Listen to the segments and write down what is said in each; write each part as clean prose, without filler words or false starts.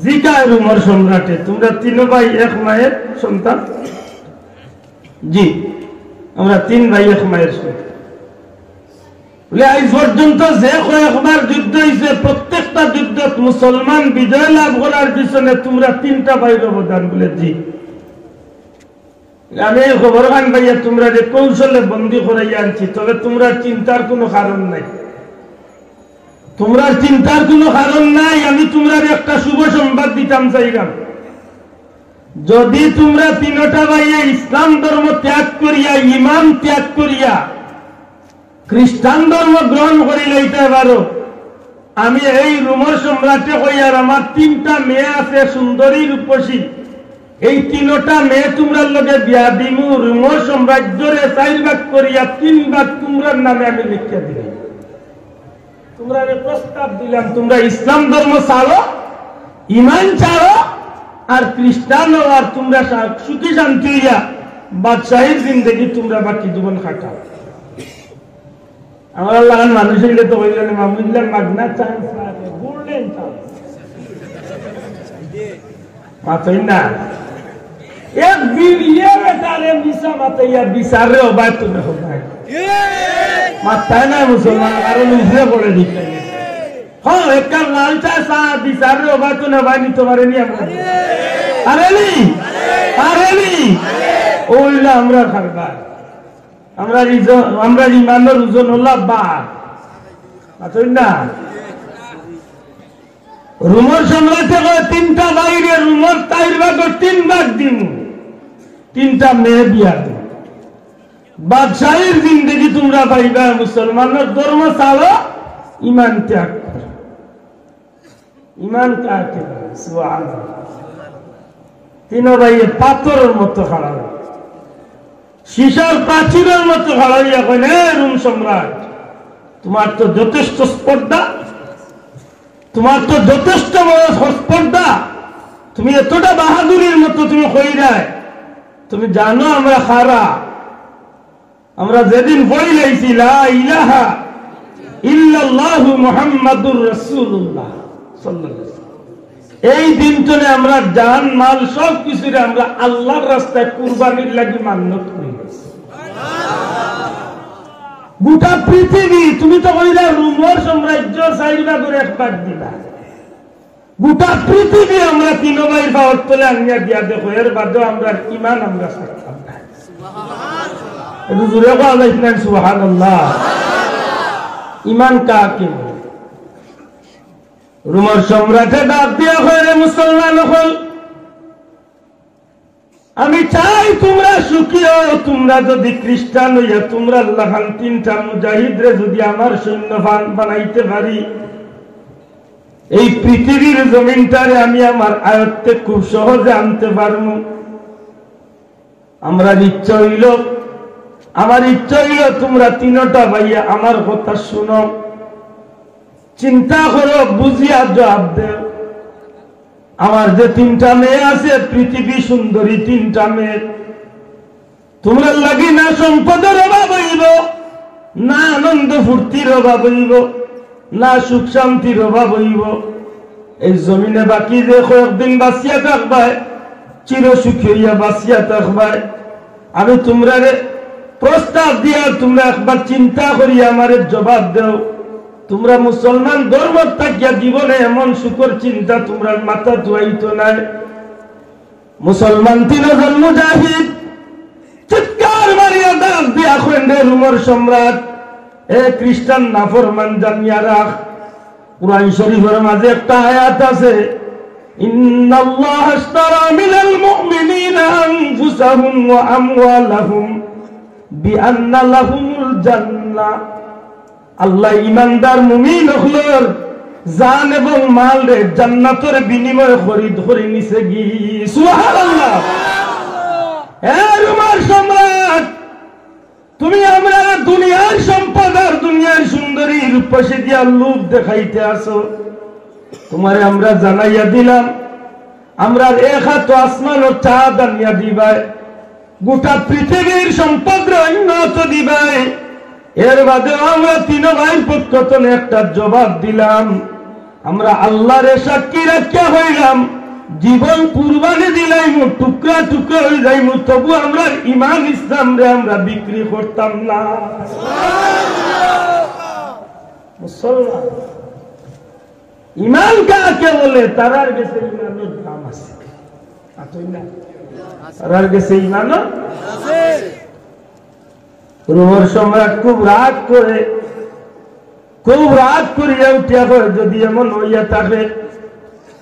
জিকায় উমর সম্রাটে, তোমরা তিন ভাই এক মায়ের সন্তান? জি, আমরা তিন ভাই এক মায়ের সন্তান। বলে আজ পর্যন্ত যে কয়েকবার যুদ্ধ হয়েছে প্রত্যেকটা যুদ্ধ মুসলমান বিজয় লাভ করার পিছনে তোমরা তিনটা ভাইয়ের অবদান। বলে জি। আমি খবর খান ভাইয়া তোমরা যে কৌশলে বন্দী করাইয়া আনছি, তবে তোমরা চিন্তার কোনো কারণ নাই, তোমরা চিন্তার কোনো কারণ নাই। আমি তোমরা একটা শুভ সংবাদ দিতাম চাইলাম, যদি তোমরা তিনটা ভাইয়ে ইসলাম ধর্ম ত্যাগ করিয়া ইমান ত্যাগ করিয়া খ্রিস্টান ধর্ম গ্রহণ করি লইতে পারো, আমি এই রোমর সম্রাটে কইয়ার আমার তিনটা মেয়ে আছে সুন্দরী রূপসী, এই তিনটা মেয়ে তোমরা লগে বিয়া দিমু, রোমর সাম্রাজ্যরে 4 ভাগ করিয়া 3 ভাগ তোমরার নামে আমি লিখিয়া দিলাম। তোমরা প্রস্তাব দিলাম, তোমরা ইসলাম ধর্ম ছাড়ো, ইমান ছাড়ো, আর খ্রিস্টান আর তোমরা সুখী শান্তি হইয়া বাদশাহীর জিন্দগি তোমরা বাকি জীবন কাটাও। আমার লাগান মানুষ হইলে তো হইলেন মামুল্লাহ মাগনা চান্স লাগে, গোল্ডেন চান্স মাতই না। এক বিলিয়ন বেটারে মিশা মাতাইয়া বিচারে অবাই তুমি হবাই মাথায় না মুসলমান কারণ উঠে পড়ে দিতে। হ্যাঁ, একটা লাল চা বিচারে অবাই তো না বাই নিতে পারেনি আমরা, পারেনি পারেনি ওইলা আমরা খারবার। আমরা ইমানের ওজন হল বা না। রুমর সম্রাটে তিনটা বাইরে রুমর 4 ভাগ 3 ভাগ দিন, তিনটা মেয়ে বিয়া দিন, বাদশাহীর জিন্দগি তোমরা পাইবা। মুসলমানের ধর্ম ছাড়ো, ইমান ত্যাগ করো। ইমান কাকে তিন ভাইয়ে পাথরের মতো খাড়া, শিশার প্রাচীরের মতো খাড়া হইয়া কয় না, রুম সম্রাট তোমার তো যথেষ্ট স্পর্ধা, তোমার তো যথেষ্ট বড় স্পর্ধা, তুমি এতটা বাহাদুরির মতো তুমি কইরায়, তুমি জানো আমরা খারা, আমরা যেদিন বই লাইছি লা ইলাহা ইল্লাল্লাহু মুহাম্মাদুর রাসূলুল্লাহ সাল্লাল্লাহু আলাইহি ওয়াসাল্লাম, এই দিনটানে আমরা জান মাল সব কিছুরে আমরা আল্লাহর রাস্তায় কুরবানির লাগি মান্যত করি। গোটা পৃথিবী তুমি তো কইলা রোমর সাম্রাজ্য 4 ভাগ করে 1 ভাগ দিলা, গোটা পৃথিবী আমরা 3 ভাইয়ের পাওয়ার তলে আনিয়া দিয়া দেখো, এর বাদেও আমরা ইমান আমরা সাক্ষাৎ না। একটু জোরে বলা যাইছিলেন সুবহানাল্লাহ। ইমান কাকে বলে? রোমর সম্রাটে ডাক দিয়া কয়, মুসলমান হল আমি চাই তোমরা সুখী হও। তোমরা যদি খ্রিস্টান হইয়া তোমরা আল্লাহ 3টা মুজাহিদরে যদি আমার সৈন্য বানাইতে পারি, এই পৃথিবীর জমিনটারে আমি আমার আয়ত্তে খুব সহজে আনতে পারবো। আমার ইচ্ছা হইল তোমরা 3টা ভাইয়া আমার কথা শুনো, চিন্তা করো, বুঝিয়া জবাব দেও। আমার যে 3টা মেয়ে আছে, পৃথিবী সুন্দরী 3টা মেয়ে, তোমরা লাগি না সম্পদের অভাব হইব, না আনন্দ ফুর্তির অভাব হইব, না সুখ শান্তির অভাব হইব। এই জমিনে বাকি যে কয়েকদিন বাঁচিয়া থাকবাই, চির সুখী হইয়া বাঁচিয়া থাকবাই। আমি তোমরা প্রস্তাব দিয়া তোমরা একবার চিন্তা করিয়া আমার জবাব দেও। তোমরা মুসলমান ধর্ম থাকিয়া জীবনে এমন সুখর চিন্তা তোমরা মাথা ধুয়াইতো নাই। মুসলমান 3জন মুজাহিদ চিৎকার মারিয়া ডাক দিয়া কইলেন, রোমর সম্রাট এ খ্রিস্টান নাফরমান জানিয়া রাখ, কুরআন শরীফের মাঝে একটা আয়াত আছে, ইন্নাল্লাহ আশতারা মিনাল মুমিনিনা আনফুসাহুম ওয়া আমওয়ালাহুম বিআন্না লাহুমুল জান্নাহ। আল্লাহ ইমানদার মুমিন হলর জান এবং মাল রে জান্নাতের বিনিময়ে খরিদ করে নিছে গি। সুবহানাল্লাহ। হে রোমর সম্রাট, তুমি আমরা দুনিয়ার সম্পদ আর দুনিয়ার সুন্দরী রূপসী দিয়া লোভ দেখাইতে আসো। তোমারে আমরা জানাইয়া দিলাম, আমরা 1 হাত আসমান ও চাঁদ আনিয়া দিবাই, গোটা পৃথিবীর সম্পদ উন্নত দিবাই। এর বাদে আমরা 3 ভাইয়ের পক্ষ থেকে একটা জবাব দিলাম, আমরা আল্লাহরে সাক্ষী রাখিয়া হইলাম, জীবন কুরবানি দিলাম, টুকরা টুকরা হয়ে যাইম, তবু আমরা ইমান ইসলাম রে আমরা বিক্রি করতাম না। মুসলমান ইমান কাকে বলে? তারার কাছে ইমানের দাম আছে, তারার কাছে ইমানও আছে। রোমর সম্রাট খুব রাগ করিয়া উঠিয়া করে, যদি এমন হইয়া থাকে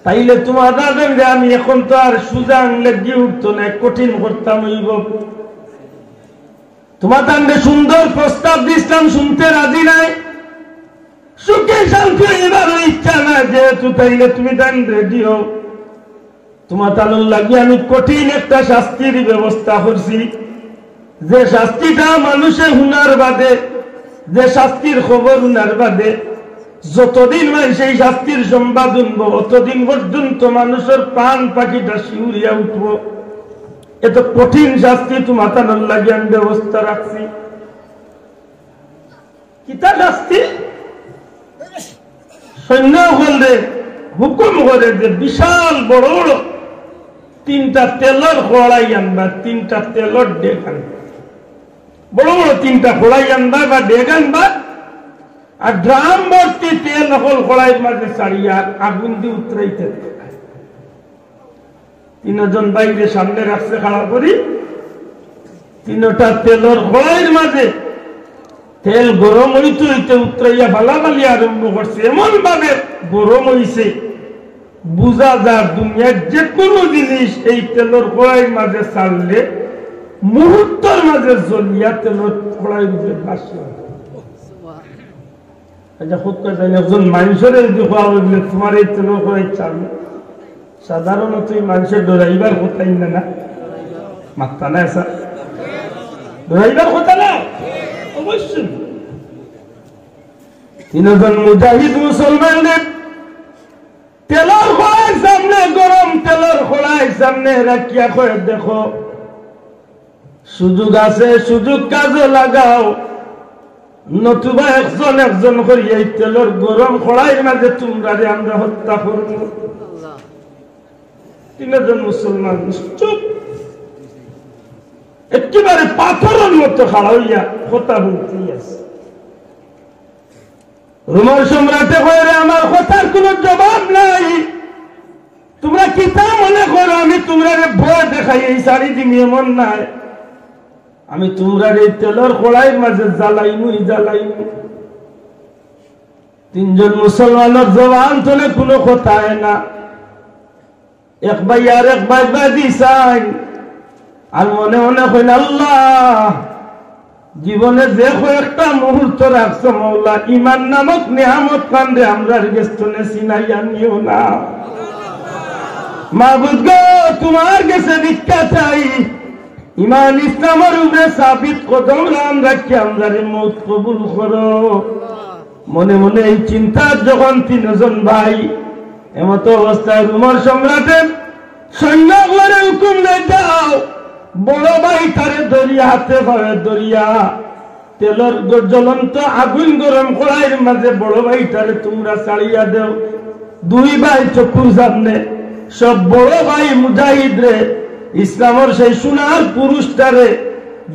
তাইলে তোমার দাদা আমি এখন তো আর সুজা আনলে গিয়ে উঠতো না, কঠিন করতাম হইব। তোমার দান্ডে সুন্দর প্রস্তাব দিচ্ছিলাম, শুনতে রাজি নাই, সুখে শান্তি এবার ইচ্ছা না, যেহেতু তাইলে তুমি দান্ডে দিও। তোমার তালুর লাগিয়ে আমি কঠিন একটা শাস্তির ব্যবস্থা করছি, যে শাস্তিটা মানুষের হুনার বাদে, যে শাস্তির খবর হুনার বাদে যতদিন হয় সেই শাস্তির সংবাদ শুনব, অতদিন পর্যন্ত মানুষের প্রাণ পাখিটা শিউরিয়া উঠব। এত কঠিন শাস্তি তোমার তালুর লাগিয়ে আমি ব্যবস্থা রাখছি। কিতা শাস্তি? সৈন্য বললে হুকুম করে যে বিশাল বড় বড় 3টা তেলর খোড়াই আনবা, 3টা তেলর ডেক আনবা, বড় বড় 3টা খোড়াই আনবা বা ডেক আনবা, আর ড্রাম ভর্তি তেল হল খোড়াইয়ের মাঝে ছাড়িয়া আগুন দিয়ে উতরাইতে। 3জন বাইরে সামনে রাখছে খাড়া করি, 3টা তেলর খোড়াইয়ের মাঝে তেল গরম হইতে হইতে উতরাইয়া বালাবালি আরম্ভ করছে। এমন ভাবে গরম হইছে বুঝা যায় দুনিয়ার যে কোনো জিনিস এই তেলের কড়াইয়ের মাঝে ছাড়লে মুহূর্তের মাঝে জ্বলিয়া তেলের কড়াই ভাসে। একজন মানুষের যদি খাওয়া হইলে তোমার এই তেলের কড়াই ছাড়বে, সাধারণত মানুষের ডরাইবার কোথায় না মাত্রা না, স্যার ডরাইবার কথা না অবশ্যই। 3জন মুজাহিদ মুসলমানদের তেলের খোড়াই সামনে, গরম তেলের খোড়াই সামনে রাখিয়া করে দেখো সুযোগ আছে, সুযোগ কাজে লাগাও, নতুবা একজন একজন করে এই তেলের গরম খোড়াইয়ের মাঝে তোমরা আমরা হত্যা করব। 3জন মুসলমান চুপ, একেবারে পাথরের মতো খাড়া হইয়া কথা বলতেই আছে। রোমান সম্রাটে কইরে আমার কথার কোনো জবাব নাই, তোমরা কিতা মনে করো আমি তোমরা ভয় দেখাই এই শাড়ি দিমি? এমন নাই, আমি তোমরা এই তেলের কড়াইয়ের মাঝে জ্বালাইমুই। 3জন মুসলমানের জবান তোলে কোনো কথা না, এক ভাই আর এক ভাই বাদি চাই, আর মনে মনে কইন আল্লাহ জীবনে যে কয়েকটা মুহূর্ত রাখছো মৌলা, ইমান নামক নিয়ামত কান্দে আমরা গেস্তনে চিনাই আনিও না। মাবুদ গো তোমার কাছে ভিক্ষা চাই, ইমান ইসলামের উপরে সাবিত কদম রাম রাখি আমরা মৌত কবুল করো। মনে মনে এই চিন্তা যখন 3জন ভাই এমত অবস্থায় রোমান সম্রাটের সৈন্যগুলোরে হুকুম দিয়ে যাও, বড় ভাই তারে দরিয়া হাতে ভাবে দরিয়া তেলের জ্বলন্ত আগুন গরম কড়াইয়ের মাঝে বড় ভাই তারে তোমরা ছাড়িয়া দেও। 2 ভাই চক্ষুর সামনে সব বড় ভাই মুজাহিদ রে, ইসলামের সেই সোনার পুরুষটারে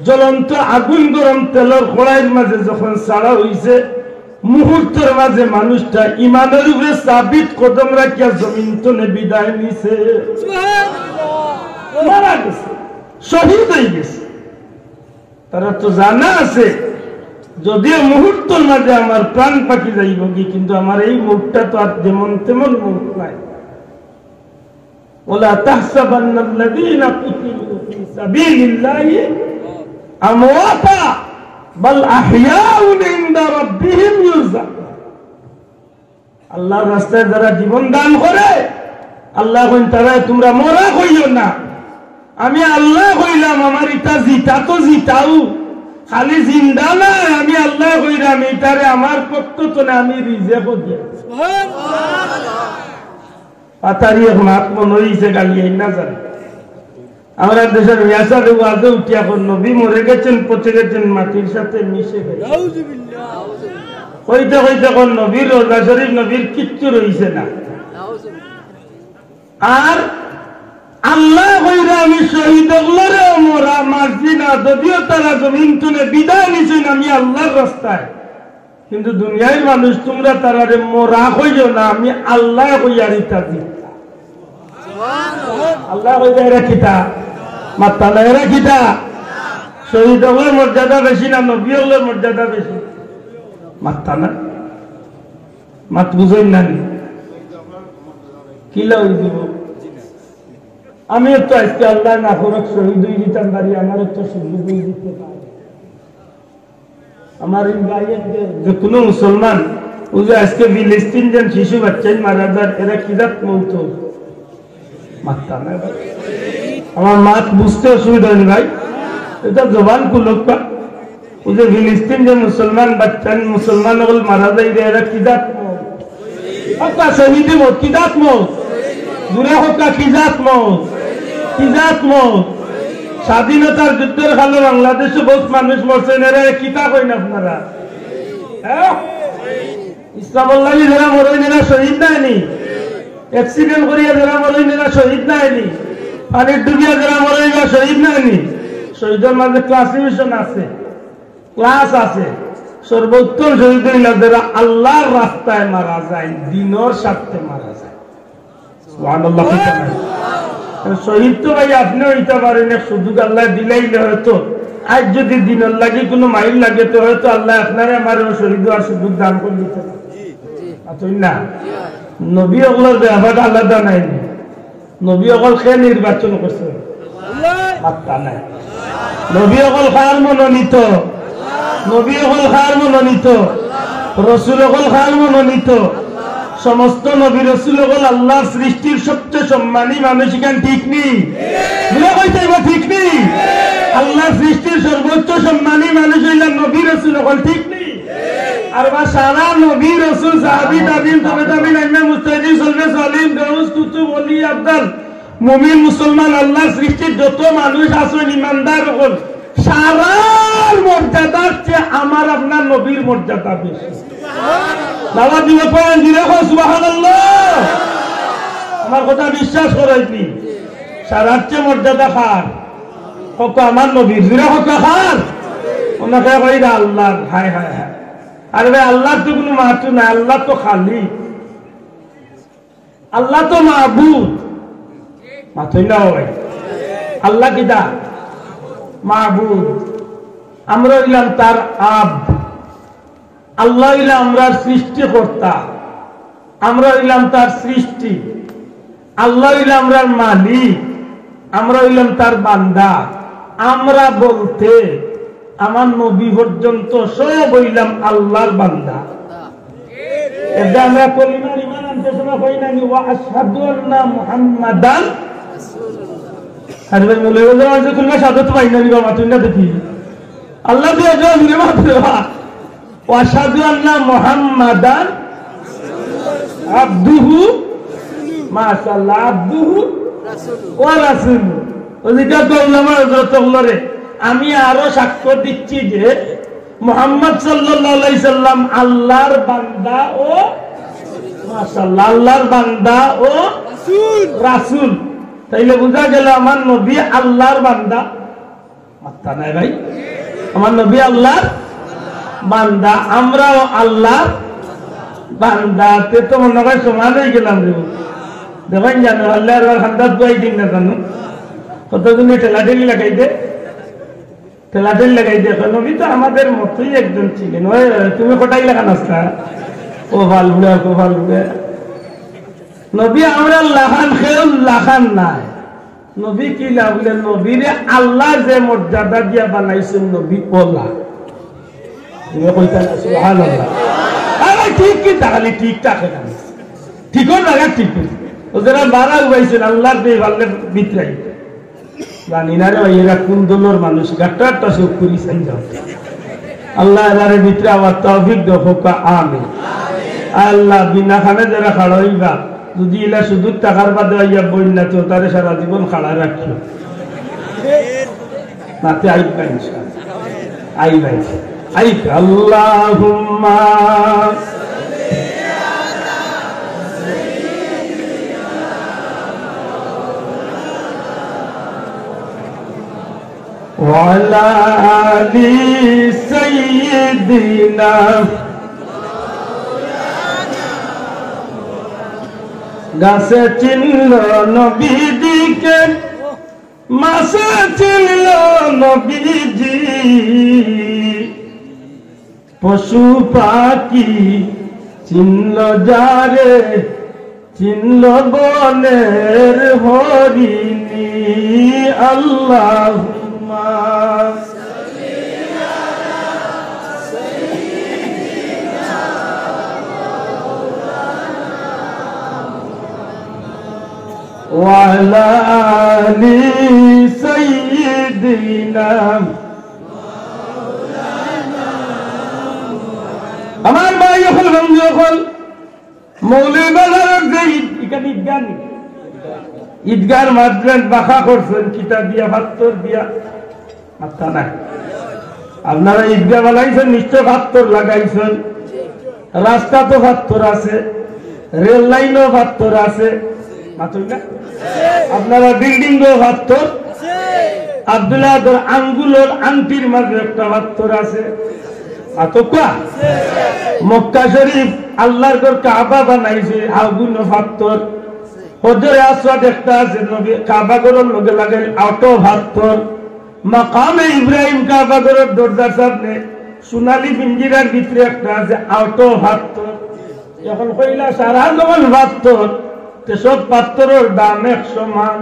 জ্বলন্ত আগুন গরম তেলের কড়াইয়ের মাঝে যখন ছাড়া হইছে, মুহূর্তের মাঝে মানুষটা ইমানের উপরে সাবিত কদম রাখিয়া জমিন তনে বিদায় নিছে, মারা গেছে, শহীদ হয়ে গেছে। তারা তো জানা আছে যদিও মুহূর্তের মাঝে আমার প্রাণ পাখি যাইব কি, কিন্তু আমার এই মুখটা তো আর যেমন তেমন মুখ নাই। ওলা তাহসাবান্নাল্লাযীনা কুতিলু ফী সাবিলিল্লাহি আমওয়াতা বাল আহইয়াউন ইনদা রাব্বিহিম ইউরযাকুন। আল্লাহর রাস্তায় যারা জীবন দান করে আল্লাহ কইন তারা তোমরা মরা হইও না, আমি আল্লাহ কইলাম আমার ইটা জিতা তো জিতাও, খালি জিন্দা না, আমি আল্লাহ কইলাম এটারে আমার পক্ষ তো না, আমি রিজেক দিয়া পাতারি মাত মনে হইছে গালিয়ে না জানে। আমরা দেশের মিয়াসার ওয়াজে উঠিয়া নবী মরে গেছেন, পচে গেছেন, মাটির সাথে মিশে গেছে। হইতে হইতে কোন নবীর রোজা শরীফ নবীর কিচ্ছু রইছে না। আর আল্লাহ কইরা আমি শহীদ হলরে মোরা মারছি না, যদিও তারা জমিন তুলে বিদায় নিছেন আমি আল্লাহর রাস্তায়, কিন্তু দুনিয়ার মানুষ তোমরা তারারে মোরা কইও না, আমি আল্লাহ কইয়া রিতাছি। আল্লাহ কইয়া এরা কিতা মাত্তা না, এরা কিতা শহীদ হলের মর্যাদা বেশি না নবী হলের মর্যাদা বেশি? মাত্তা না, মাত বুঝেন না কিলা হয়ে দিব। আমিও তো আজকে আল্লাহ না করক শহীদ হয়ে দিতাম পারি, আমারও তো শহীদ হয়ে দিতে পারে। আমার যে কোনো মুসলমান ও যে আজকে ফিলিস্তিন যেন শিশু বাচ্চাই মারা যায়, এরা কিরাত মৌত মাত্তা না। আমার মাত বুঝতে অসুবিধা হয়নি ভাই, এটা জবান কুলক পা। ও যে ফিলিস্তিন যে মুসলমান বাচ্চা মুসলমান হল মারা যায়, এরা কিরাত মৌত হকা শহীদ মৌত, কিরাত মৌত দূরে হকা কিজাত মৌত, কিজাত মৌত। স্বাধীনতার যুদ্ধের কালে বাংলাদেশে বহুত মানুষ মরছেন, এরা কিতা কইন আপনারা? ইসলামর লাগি যারা মরেন এরা শহীদ নাইনি? অ্যাক্সিডেন্ট করিয়া যারা মরেন এরা শহীদ নাইনি? পানির ডুবিয়া যারা মরেন এরা শহীদ নাইনি? শহীদের মাঝে ক্লাসিফিকেশন আছে, ক্লাস আছে। সর্বোত্তম শহীদ হইলা যারা আল্লাহর রাস্তায় মারা যায়, দিনের স্বার্থে মারা যায়। সুবহানাল্লাহ। শহীদ তো ভাই আপনি হইতে পারেন, সুযোগ আল্লাহ দিলাইলে হয়তো আজ যদি দিনের লাগে কোনো মাইল লাগে তো হয়তো আল্লাহ আপনারে আমার শহীদ হওয়ার সুযোগ দান করে দিতে পারেন না। নবী অগলের ব্যাপার আলাদা নাই, নবী অগল খে নির্বাচন করছে মাত্তা নাই। নবী অগল খার মনোনীত, নবী অগল খার মনোনীত, রসুল অগল খার মনোনীত। সমস্ত নবী রসুল হল আল্লাহর সৃষ্টির সবচেয়ে সম্মানী মানুষ, এখান ঠিক নেই? ঠিক নেই? আল্লাহর সৃষ্টির সর্বোচ্চ সম্মানী মানুষ হইলেন নবী রসুল হল, ঠিক নেই? আর বা সারা নবী রসুল সাহাবী তাবিঈন তবে তাবিঈন আইম্মা মুজতাহিদিন সালফে সালিহিন গাউস কুতুব ওলি আফদাল মুমিন মুসলমান আল্লাহর সৃষ্টির যত মানুষ আছেন ইমানদার হল, সারার মর্যাদার চেয়ে আমার আপনার নবীর মর্যাদা বেশি। বাবা দিলে পড়েন দিলে সুবহানাল্লাহ। আমার কথা বিশ্বাস করাইনি, সারার চেয়ে মর্যাদা খার হক আমার নবীর, দিলে হক খার ওনাকে কইরা আল্লাহ। হায় হায় হায়, আরে ভাই আল্লাহ তো কোনো মাতু নাই, আল্লাহ তো খালি, আল্লাহ তো মাবুদ মাতুই না ভাই। আল্লাহ কিটা মাবুদ, আমরা হইলাম তার আব। আল্লাহ হইলাম আমরা সৃষ্টিকর্তা, আমরা হইলাম তার সৃষ্টি। আল্লাহ হইলাম আমরা মালিক, আমরা হইলাম তার বান্দা। আমরা বলতে আমার নবী পর্যন্ত সব হইলাম আল্লাহর বান্দা। এটা আমরা কলিমার ঈমান আনতে সময় কই না নি ওয়া আশহাদু আন্না মুহাম্মাদান রাসূলুল্লাহ। আর ভাই বলে বলে যে কলিমা শাহাদাত পাই না নি বাবা, তুই না দেখি আল্লাহ দিয়ে জয় দিলে মাত্র ওয়া আশহাদু আন্না মুহাম্মাদান আবদুহু মাশাআল্লাহ আবদুহু ওয়া রাসূলুহু। ওদিকে তো উলামা হযরত হলরে আমি আরো সাক্ষ্য দিচ্ছি যে মুহাম্মদ সাল্লাল্লাহু আলাইহি সাল্লাম আল্লাহর বান্দা ও মাশাআল্লাহ আল্লাহর বান্দা ও রাসূল। তাইলে বুঝা গেল আমার নবী আল্লাহর বান্দা। মাত্তা নাই ভাই, আমার নবী আল্লাহর বান্দা, আমরাও আল্লাহর বান্দা। তে তো মনে হয় সমান হয়ে গেলাম রে। দেখেন জানো আল্লাহর খান্দাত দুয়াই দিন না জানো কতজনে ঠেলাঠেলি লাগাই দে, ঠেলাঠেলি লাগাই দে। নবী তো আমাদের মতোই একজন ছিলেন। ওই তুমি কোটাই লাগান আসতা ও ভাল বুড়া ও ভাল বুড়া। নবী আমরা লাখান খেয়ে লাখান নাই। নবী কি লাগলেন? নবীরে আল্লাহ যে মর্যাদা দিয়া বানাইছেন নবী ওলা। তুমি কইতা না সুবহানাল্লাহ। আরে ঠিক কি তাহলে ঠিক থাকে না, ঠিকও লাগা ঠিক ও যারা বারা উবাইছেন আল্লাহর দিয়ে ভাল্লে বিতরাই জানি না রে এরা কোন দলের মানুষ। গাট্টাটা সব করি চাই যাও আল্লাহ এবারে ভিতরে আমার তৌফিক দাও হোকা আমিন। আল্লাহ বিনা খানে যারা খাড়া হইবা যদি এলা শুধু টাকার বাদে আইয়া বই না তো তারে সারা জীবন খাড়া রাখিও নাতে আইবা ইনশাআল্লাহ আইবা। আইক আল্লাহুম্মা ওয়ালা আলি সাইয়্যিদিনা গাছে চিনল নবীজিকে মাছে চিনল নবীজি পশু পাখি চিনল যারে চিনল বনের হরিণী আল্লাহুম্মা ওয়ালা আলি সাইয়্যিদিনা আমার ভাই হল বন্ধু হল মৌলভী বাজারের যে ঈদগার মাদ্রাস বাঁকা করছেন কিতাব দিয়া ভাত্তর দিয়া মাথা না আপনারা ঈদগাহ বানাইছেন নিশ্চয় ভাত্তর লাগাইছেন রাস্তা তো ভাত্তর আছে রেল লাইনও ভাত্তর আছে আপনারা বিল্ডিং ও ভাত্তর আব্দুল্লাহ আঙ্গুলোর আংটির মাঝে একটা ভাত্তর আছে মক্কা শরীফ আল্লাহর ঘর কাবা বানাইছে আগুন ভাত্তর হজরে আসওয়াদ একটা আছে নবী কাবা ঘরের লগে লাগাই আটো ভাত্তর মাকামে ইব্রাহিম কাবা ঘরের দরজার সামনে সোনালী পিঞ্জিরার ভিতরে একটা আছে আটো ভাত্তর এখন কইলা সারা জমান ভাত্তর সব পাত্তরের দাম এক সমান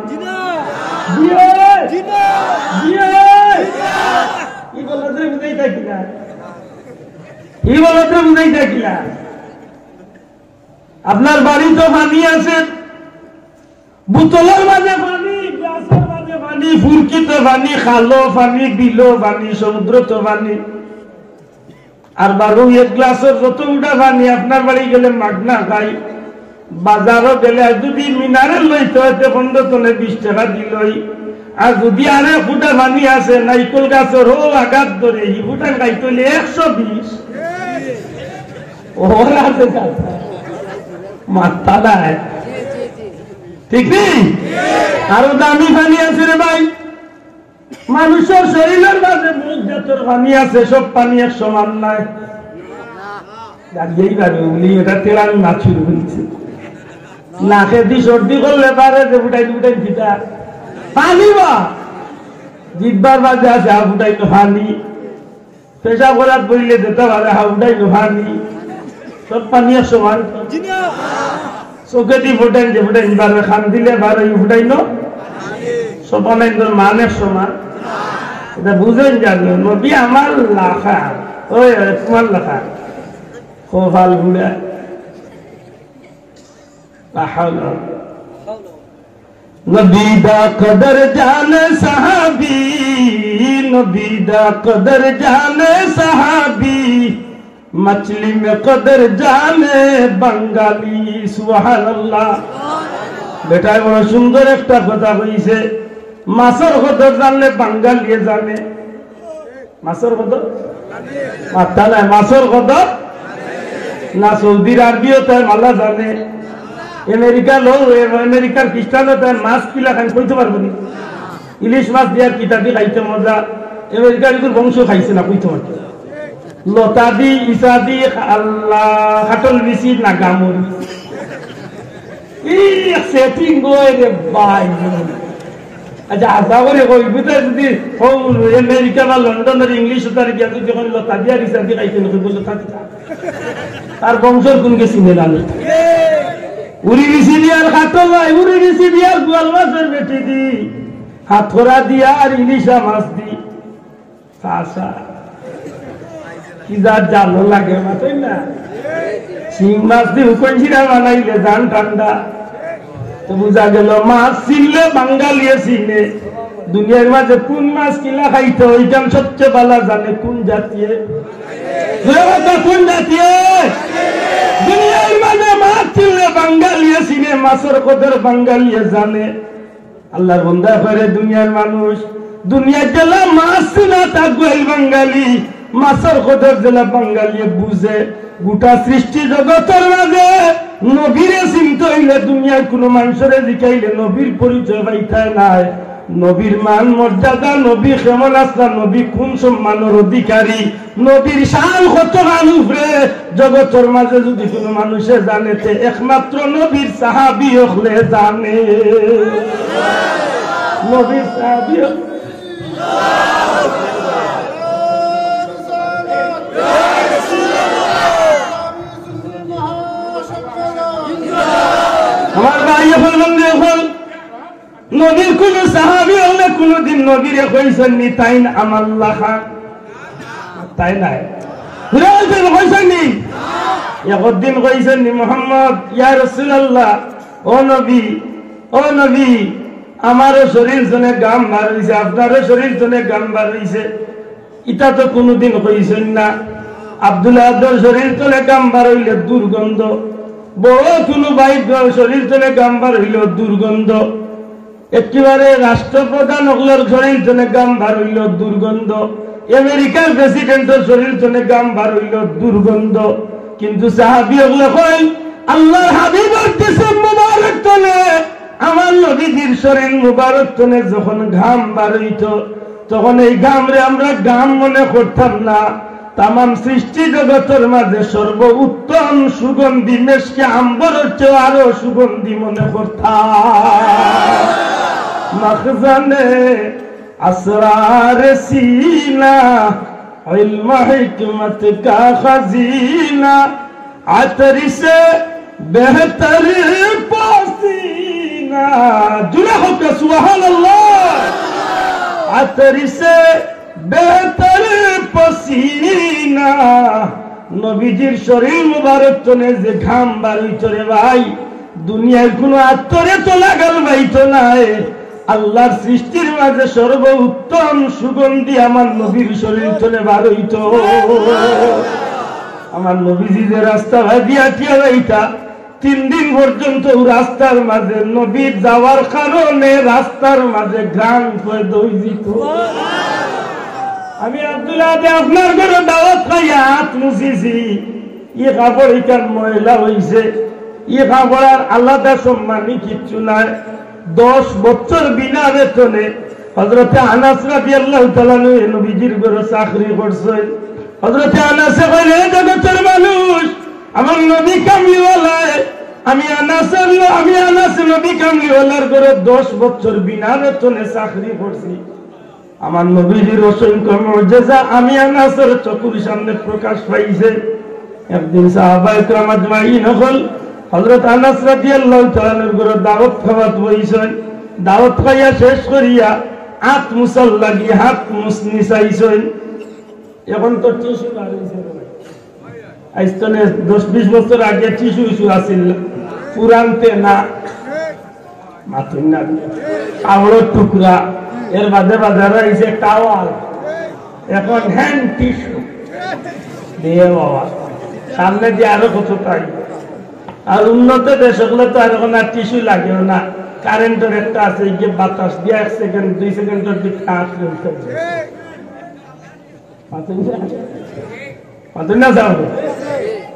আপনার বাড়ি তো পানি আছে বোতলের মাঝে পানি গ্লাসের মাঝে পানি ফুরকিতে পানি খালো পানি বিলো পানি সমুদ্র তো পানি আর বারো এক গ্লাসের যত উঠা পানি আপনার বাড়ি গেলে মাগনা খাই বাজারও গেলে যদি মিনারেল লইতে হইতে 15 টনে 20 টাকা দিলই আর যদি আরে ফুটা পানি আছে নাইকল গাছের ও আঘাত ধরে এই ফুটা খাইতলে 120 ওরা আছে মাথা নাই ঠিক নেই আরো দামি পানি আছে রে ভাই মানুষের শরীরের মাঝে মুখ জাতর পানি আছে সব পানি এক সমান নাই এইভাবে উনি এটা তেলান মাছুর বলছে নাকে দি সর্দি করলে পারে যে ফুটাই ফুটাই দিতা পানি বা জিব্বার মাঝে আছে হা ফুটাই পানি পেশা করার বইলে যেতে পারে হা ফুটাই পানি সব পানি এক সমান চোখে দি ফুটাই যে ফুটাই পারে খান দিলে পারে ফুটাই ন সব অনেকজন মানের সমান এটা বুঝেন জানো নবী আমার লাখা ওই তোমার লাখা খোফাল বুড়া नबी दा कदर जाने सहाबी नबी दा कदर जाने सहाबी मछली में कदर जाने बंगाली सुभान अल्लाह बेटा बड़ा सुंदर एक कथा कइছে মাছের কদর জানলে বাঙালি জানে মাছের কদর মাথা নাই মাছের কদর না সৌদি আরবিও তাই মালা জানে আমেরিকা লোক আমেরিকার খ্রিস্টানও তাই মাছ কিলা খাই কইতে পারবো নি ইলিশ মাছ দিয়ে কিতাবি খাইতে মজা আমেরিকার বংশ খাইছে না কইতে পারবো লতা দি ইসা দি আল্লাহ কাটল বিসি না গামুরি এই সেটিং গোয় রে ভাই আচ্ছা আশা করে কইবিতে যদি আমেরিকা বা লন্ডনের ইংলিশ তার গিয়া যদি কোন লতা দিয়া ইসা দি খাইতে না বলতো তার বংশের কোন কে চিনে না উড়ি বিসি দিয়ার কাটল ভাই উড়ি বিসি দিয়ার গোয়াল মাছের বেটি দি হাতরা দিয়া আর ইলিশা মাছ দি সাসা কি যার জানো লাগে মাথায় না শিং মাছ দি হুকনছিরা বানাইলে জান ঠান্ডা তো বুঝা গেল মাছ চিনলে বাঙালিয়ে চিনে দুনিয়ার মাঝে কোন মাছ কিলা খাইতে ওইখান সবচেয়ে ভালো জানে কোন জাতীয় কোন জাতীয় দুনিয়ার মাঝে মাছ চিনলে বাঙালিয়ে চিনে মাছের কদর বাঙালিয়ে জানে আল্লাহর বান্দা করে দুনিয়ার মানুষ দুনিয়ার গেলে মাছ চিনা থাকবে বাঙালি মাছের কদর জেলা বাঙালি বুঝে গোটা সৃষ্টি জগতের মাঝে নবীরে চিন্তা হইলে দুনিয়ার কোন মানুষের জিকাইলে নবীর পরিচয় পাইতায় নাই। নবীর মান মর্যাদা, নবী কেমন আসলা, নবী কোন সম্মানের অধিকারী, নবীর শান কত উপরে জগতের মাঝে যদি কোন মানুষে জানে একমাত্র নবীর সাহাবী হলে জানে। নবীর সাহাবী আমার ভাই এখন বন্ধু এখন নবীর কোন সাহাবী হলে কোনদিন নবীরে কইছেন নি তাই না আমাল্লাহ খান, তাই নাই কইছেন নি? একদিন কইছেন নি মুহাম্মদ ইয়া রাসূলুল্লাহ, ও নবী, ও নবী, আমারও শরীর জনে গাম বার হইছে, আপনারও শরীর জনে গাম বার হইছে। ইটা তো কোনদিন কইছেন না। আব্দুল্লাহ শরীর তলে গাম বার হইলে দুর্গন্ধ, বড় কোন ভাই শরীর তলে গাম বার হইল দুর্গন্ধ, একেবারে রাষ্ট্রপ্রধান হকলের শরীর জনে গাম বার হইল দুর্গন্ধ, আমেরিকার প্রেসিডেন্টের শরীর জনে গাম বার হইল দুর্গন্ধ। কিন্তু সাহাবী হকলে কই আল্লাহর হাবিবের জিসম মুবারক তলে, আমার নবীজির শরীর মুবারক তলে যখন ঘাম বার হইত তখন এই ঘামরে আমরা ঘাম মনে করতাম না, তামাম সৃষ্টি জগতের মাঝে সর্ব উত্তম সুগন্ধি মেশকে আম্বরের চেয়ে আরো সুগন্ধি মনে করতাম। মখজানে আসরার সিনা ইলম হিকমত কা খজিনা আতরি সে বেহতর পসিনা, জুড়ে হোক সুবহানাল্লাহ। আতরি সে বেহতর পসিনা, নবীজির শরীর মুবারক তনে যে ঘাম বার হইত রে ভাই, দুনিয়ার কোন আত্মরে তো লাগাল বাইতো নাই। আল্লাহর সৃষ্টির মাঝে সর্ব উত্তম সুগন্ধি আমার নবীর শরীর তলে বার হইত। আমার নবীজি যে রাস্তা ভাজিয়া টিয়া যাইতা 3 দিন পর্যন্ত রাস্তার মাঝে নবীর যাওয়ার কারণে রাস্তার মাঝে ঘ্রাণ পয়দা হইত। আমি আব্দুল্লাহ আপনার ঘরে দাওয়াত খাইয়া হাত মুছিছি, ই কাপড় ইকার ময়লা হইছে, ই কাপড় আর আলাদা সম্মানী কিচ্ছু নাই। 10 বছর বিনা বেতনে হযরতে আনাস রাদিয়াল্লাহু তাআলা নবীজির ঘরে চাকরি করছেন। হযরতে আনাসে কইলেন জগতের মানুষ, আমার নবী কামলিওয়ালা, আমি আনাস নবী কামলিওয়ালার ঘরে 10 বছর বিনা বেতনে চাকরি করছি। আমার নবীজির অসংখ্য মুজিজা আমি আনাসের চোখের সামনে প্রকাশ পাইছে। একদিন সাহাবায়ে কেরাম আজমাইন হল হযরত আনাস রাদিয়াল্লাহু তাআলার ঘরে দাওয়াত খাওয়াত বইছেন। দাওয়াত খাইয়া শেষ করিয়া হাত মুছাল লাগি হাত মুছনি চাইছেন। এখন তো টিস্যু বার হইছে, আইস্তনে 10-20 বছর আগে টিস্যু আছিল, পুরানতে না মাথুন না কাপড়ের টুকরা, এর বাদে বাদে রয়েছে টাওয়াল, এখন হ্যান্ড টিস্যু দিয়ে বাবা সামনে দিয়ে আরো কত তাই। আর উন্নত দেশগুলো তো আর এখন আর টিস্যু লাগেও না, কারেন্টের একটা আছে গিয়ে বাতাস দিয়ে 1 সেকেন্ড 2 সেকেন্ডের দিকে কাজ করতে না যাও।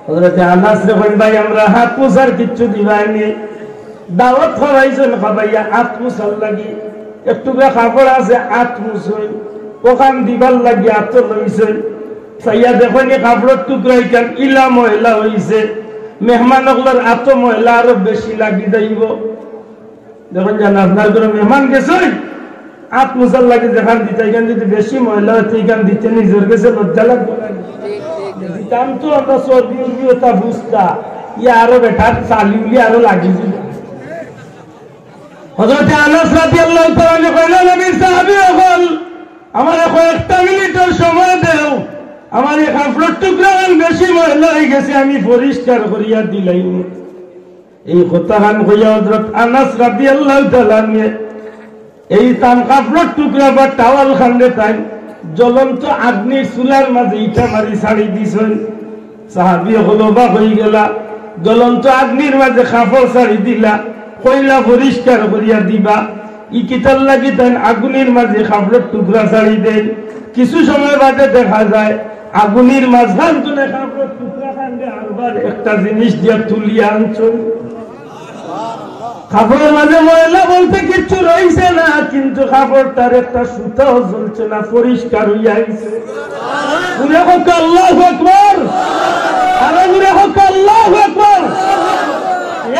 হযরতে আনাস যখন ভাই আমরা হাত মুছার কিচ্ছু দিবাইনি, দাওয়াত খাওয়াইছেন খাবাইয়া হাত মুছার লাগি একটু কাপড় আছে হাত মুছই, ওখান দিবার লাগি হাত লইছেন। চাইয়া দেখেন কাপড়ের টুকরা ইকান ইলা ময়লা হইছে, মেহমান হকলার এত ময়লা আরো বেশি লাগি যাইব। দেখুন জান আপনার ঘরে মেহমান গেছেন, হাত মুছার লাগে যেখান দিতে এখান যদি বেশি ময়লা হচ্ছে এখান দিতে নিজের কাছে লজ্জা লাগবে। দিতাম তো আমরা সর্দি উর্বি ওটা বুঝতা, ইয়ে আরো বেটার চালি উলি আরো লাগিয়েছিল। হযরতে আনাস রাদিয়াল্লাহু তাআলা কইলেন নবীর সাহাবী হল আমার কয়েকটা মিনিটের সময় দেও, আমার এই কাপড়ের টুকরা বেশি ময়লা হয়ে গেছে, আমি পরিষ্কার করিয়া দিলাম। এই কথাখান কইয়া হযরত আনাস রাদিয়াল্লাহু তাআলা এই তাম কাপড়ের টুকরা বা টাওয়াল খান্ডে তাই জ্বলন্ত আগ্নির চুলার মাঝে ইটা মারি ছাড়ি দিছেন। সাহাবী হলো বা হয়ে গেলা, জ্বলন্ত আগ্নির মাঝে কাপড় ছাড়ি দিলা, কইলা পরিষ্কার করিয়া দিবা। ই কিতার লাগি তাই আগুনের মাঝে কাপড়ের টুকরা ছাড়ি দেন। কিছু সময় বাদে দেখা যায় আগুনের মাঝখান তুলে কাপড় টুকরা খান্ডে আরবার একটা জিনিস দিয়ে তুলিয়ে আনছো কাপড়ের মাঝে ময়লা বলতে কিচ্ছু রয়েছে না কিন্তু কাপড়টার একটা সুতাও জ্বলছে না পরিষ্কার হইয়া গেছে আল্লাহু আকবার আল্লাহু আকবার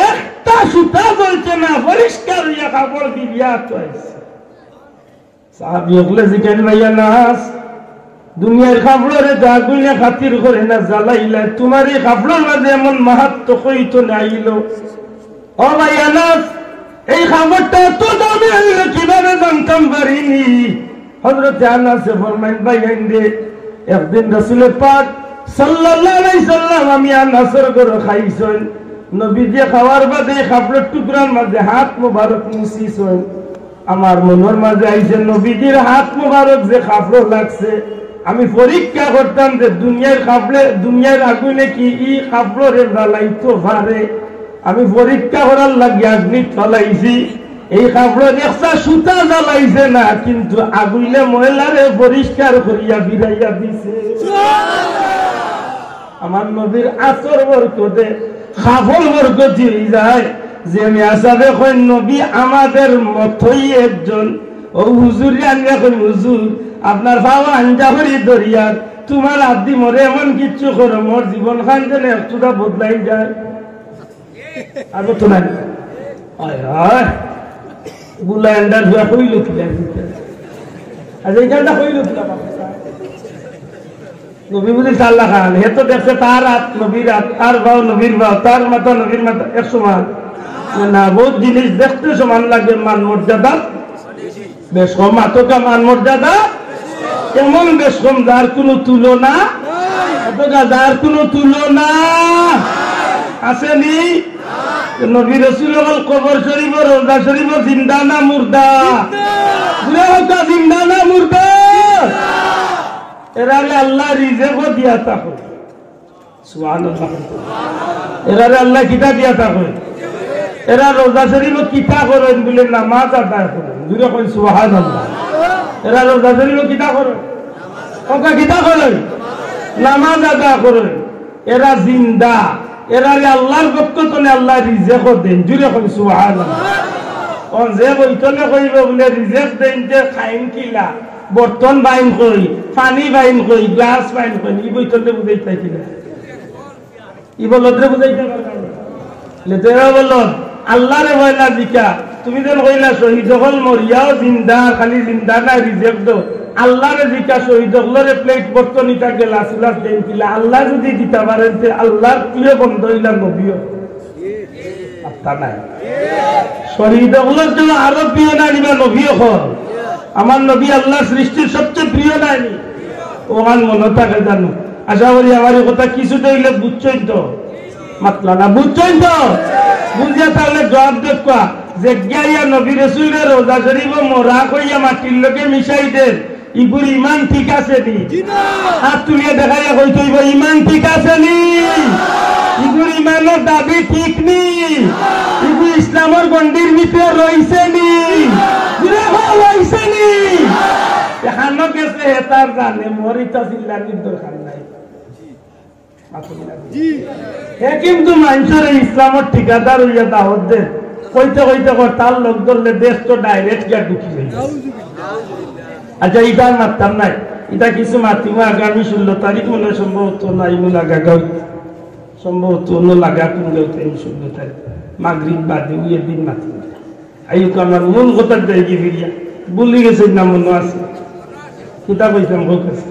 একটা সুতা জ্বলছে না পরিষ্কার হইয়া কাপড় দিয়া চলছে সাহাবী ওগুলো জিজ্ঞেস ভাইয়া নাস দুনিয়ার কাপড়ের দাগুনে খাতির করে না জ্বালাইলা তোমার এই কাপড়ের মাঝে এমন মাহাত্ম কইতো নাইল ও ভাইয়া নাস এই কাপড়টা তো দামি হইল কিভাবে জানতাম পারিনি হযরত আনাস ফরমাইন ভাইয়া দে একদিন রাসূল পাক সাল্লাল্লাহু আলাইহি সাল্লাম আমি আনাসের ঘরে খাইছেন নবী যে খাওয়ার বাদে কাপড়ের টুকরার মাঝে হাত মোবারক মুছিছেন আমার মনের মাঝে আইছে নবীজির হাত মোবারক যে কাপড় লাগছে আমি পরীক্ষা করতাম যে দুনিয়ার কাপড়ে দুনিয়ার আগুনে কি ই কাপড়ের জ্বালাইতো পারে আমি পরীক্ষা করার লাগে আগুন চলাইছি এই কাপড়ের একটা সুতা জ্বালাইছে না কিন্তু আগুনে ময়লারে পরিষ্কার করিয়া ফিরাইয়া দিছে আমার নবীর আচর বরকতে কাপড় বরকতি হয়ে যায় যে আমি আসাবে কই নবী আমাদের মতই একজন ও হুজুর আমি এখন হুজুর আপনার বাবা আঞ্জা করি দরিয়ার তোমার আদি মরে এমন কিচ্ছু করো মোর জীবন খান যেন একটুটা বদলাই যায় আর তো নাই গুলা এন্ডার হইয়া কইল কি আজ এইখানটা কইল কি নবী বুঝি সাল্লাহ খান হে তো দেখছে তার হাত নবীর হাত তার ভাও নবীর ভাও তার মাথা নবীর মাথা এক সমান না বহুত জিনিস দেখতে সমান লাগে মান মর্যাদা বেশ কম এতটা মান মর্যাদা এমন বেশ কম যার কোনো তুলনা এতটা যার কোনো তুলনা আসেনি নবী রাসূল কবর শরীফ রোজা শরীফ জিন্দা না মুর্দা জিন্দা না মুর্দা এরারে আল্লাহ রিজেকও দিয়া থাকো সুবহানাল্লাহ এরারে আল্লাহ কিতা দিয়া থাকো এরা রোজা শরীফ কিতা করেন বলে নামাজ আদায় করেন দূরে কই সুবহানাল্লাহ এরা রোজা শরীফ কিতা করেন ওকা কিতা করেন নামাজ আদায় করেন এরা জিন্দা এরারে আল্লাহর পক্ষ থেকে আল্লাহ রিজেক দেন দূরে কই সুবহানাল্লাহ ও যে বইতলে কইব বলে রিজেক দেন যে খাইন কিলা বর্তন বাইন কই পানি বাইন কই গ্লাস বাইন কই ই বইতলে বুঝাইতে কিনা ই বলদরে বুঝাইতে পারবা লেতেরা বলল আল্লাহরে বইলা দিকা তুমি যেন কইলা শহীদ হল মরিয়াও জিন্দা খালি জিন্দা না রিজেক্ট দাও আল্লাহরে দিকা শহীদ হলরে প্লেট বর্তন ইটা গ্লাস গ্লাস দেন কিলা আল্লাহ যদি দিতে পারেন তে আল্লাহর প্রিয় বন্ধ হইলা নবীও আত্তা নাই শহীদ হলর জন্য আরো প্রিয় না নিবা নবীও হল আমার নবী আল্লাহ সৃষ্টির সবচেয়ে প্রিয় নাইনি ওখান মনে থাকে জানো আশা করি আমার কথা কিছুটা হইলে বুঝছই তো মাতলা না বুঝছই তো বুঝিয়া তাহলে জবাব দেখা যে গিয়া নবী রাসূলের রোজা শরীফ মোরা কইয়া মাটির লোকে মিশাই দেন ইগুর ইমান ঠিক আছে নি হাত তুলিয়া দেখাইয়া কইতে হইব ইমান ঠিক আছে নি ইগুর ইমানের দাবি ঠিক নি ইগু ইসলামের গণ্ডির ভিতরে রইছে নি রইছে নি এখানো গেছে হেতার জানে মরিতা জিল্লানির দরকার নাই কিন্তু মানুষের ইসলামের ঠিকাদার হইয়া দাওয়াত দেন কইতে কইতে তার লোক ধরলে দেশ তো ডাইরেক্ট গিয়া ঢুকি যাই আচ্ছা এটা মারতাম নাই এটা কিছু মাতিব আগামী 16 তারিখ মনে সম্ভবত নাই মনে লাগা সম্ভবত অন্য লাগা কোন গেতে 16 তারিখ মাগরিব বাদে ওই দিন মাতি আইও তো আমার মূল কথা দেই ফিরিয়া ভুলি গেছে না মনে আছে কিতা কইতাম হোক আছে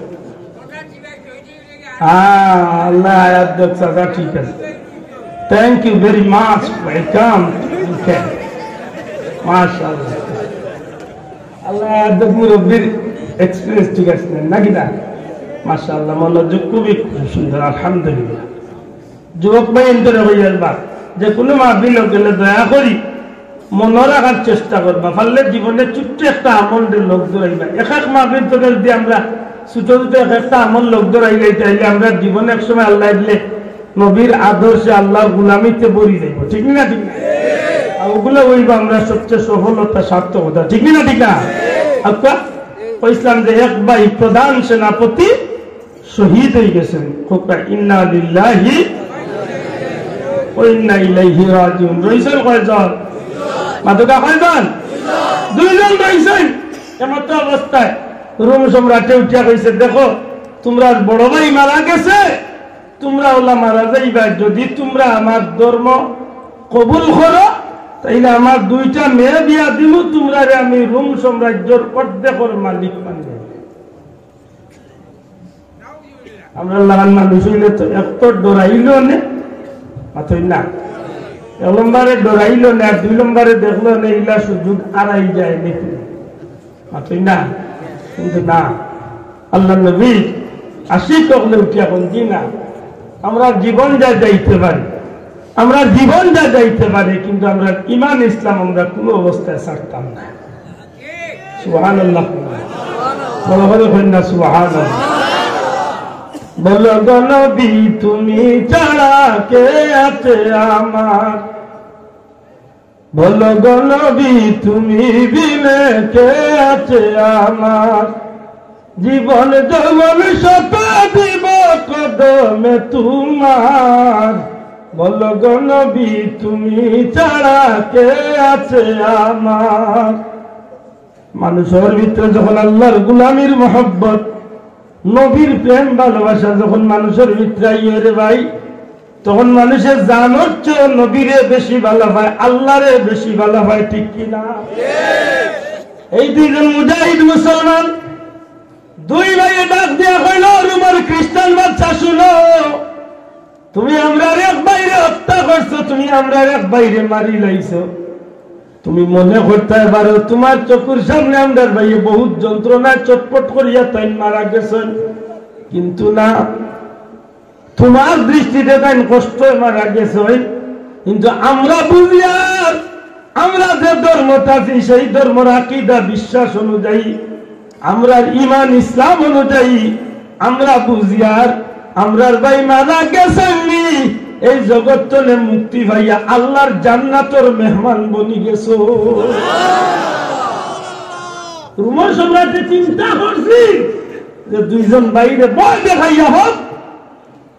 Allah ayat daksa ঠিক আছে thank you very much welcome okay মাশাআল্লাহ আল্লাহ ayat মুরব্বির এক্সপেরিয়েন্স ঠিক আছে নাকি না মাশাআল্লাহ মনোযোগ খুবই সুন্দর আলহামদুলিল্লাহ যুবক ভাই এন্টারে হইয়ার বা যে কোনো মাহফিল গেলে দয়া করি মনে রাখার চেষ্টা করবা পারলে জীবনে ছোট্ট একটা আমল দিয়ে লোক ধরাইবা এক এক মাহফিল থেকে যদি আমরা ছোট ছোট একটা আমল লোক ধরাইলে চাইলে আমরা জীবনে এক সময় আল্লাহ দিলে নবীর আদর্শে আল্লাহর গুলামিতে বরি যাইব ঠিক না ঠিক না ওগুলো হইব আমরা সবচেয়ে সফলতা সার্থকতা ঠিক না ঠিক না আচ্ছা ইসলাম যে এক ভাই প্রধান সেনাপতি শহীদ হয়ে গেছেন। খোকা ইন্না লিল্লাহি ওয়া ইন্না ইলাইহি রাজিউন। রইছেন কয়জন? মাতকা কয়জন? দুইজন রইছেন। এমত অবস্থায় রোম সম্রাটে উঠিয়া কইছে, দেখো তোমরা বড় ভাই মারা গেছে, তোমরা ওলা মারা যাইবা, যদি তোমরা আমার ধর্ম কবুল করো তাইলে আমার দুইটা মেয়ে বিয়া দিব, তোমরা আমি রোম সাম্রাজ্যের অর্ধেকের মালিক মানব। আমরা লাগান মানুষ হইলে তো এক ডরাইল নে মাথই না, এক নম্বরে ডরাইল না, আর দুই নম্বরে দেখলো না ইলা সুযোগ আড়াই যায় নাকি মাথই না। কিন্তু না, আল্লাহ নবী আশিক হলে উঠিয়া বলছি না, আমরা জীবন যা যাইতে পারি, আমরা জীবন যা যাইতে পারি, কিন্তু আমরা ইমান ইসলাম আমরা কোনো অবস্থায় ছাড়তাম না। সুবহানাল্লাহ, বলো বলো কন্যা সুবহানাল্লাহ। বলো গো নবী তুমি ছাড়া কে আছে আমার, বলো গো নবী তুমি বিনে কে আছে আমার, জীবন যৌবন সত দিব কদমে তোমার, বলো গো নবী তুমি ছাড়া কে আছে আমার। মানুষের ভিতরে যখন আল্লাহর গুলামির মহব্বত, নবীর প্রেম ভালোবাসা যখন মানুষের ভিতরে আইয়ে রে ভাই, তখন মানুষের জানোর চেয়ে নবীরে বেশি ভালো পায়, আল্লাহরে বেশি ভালো পায়, ঠিক কিনা? এই দুইজন মুজাহিদ মুসলমান দুই ভাইয়ে ডাক দিয়া কইল, রোমের খ্রিস্টান বাচ্চা শুনো, তুমি আমরা এক বাইরে হত্যা করছো, তুমি আমরা এক বাইরে মারি লাইছো, তুমি মনে করতে পারো তোমার চোখের সামনে আমরা ভাইয়ে বহুত যন্ত্রণায় চটপট করিয়া তাই মারা গেছেন, কিন্তু না, তোমার দৃষ্টিতে তাই কষ্ট মারা গেছেন, কিন্তু আমরা বুঝি আর আমরা যে ধর্মটা আছি সেই ধর্মের আকীদা বিশ্বাস অনুযায়ী, আমরা ইমান ইসলাম অনুযায়ী আমরা বুঝি আর আমরার ভাই মারা গেছেননি, এই জগৎ তলে মুক্তি ভাইয়া আল্লাহর জান্নাতের মেহমান বনি গেছো। রোমান সম্রাটে চিন্তা করছি যে দুইজন বাইরে বয় দেখাইয়া হোক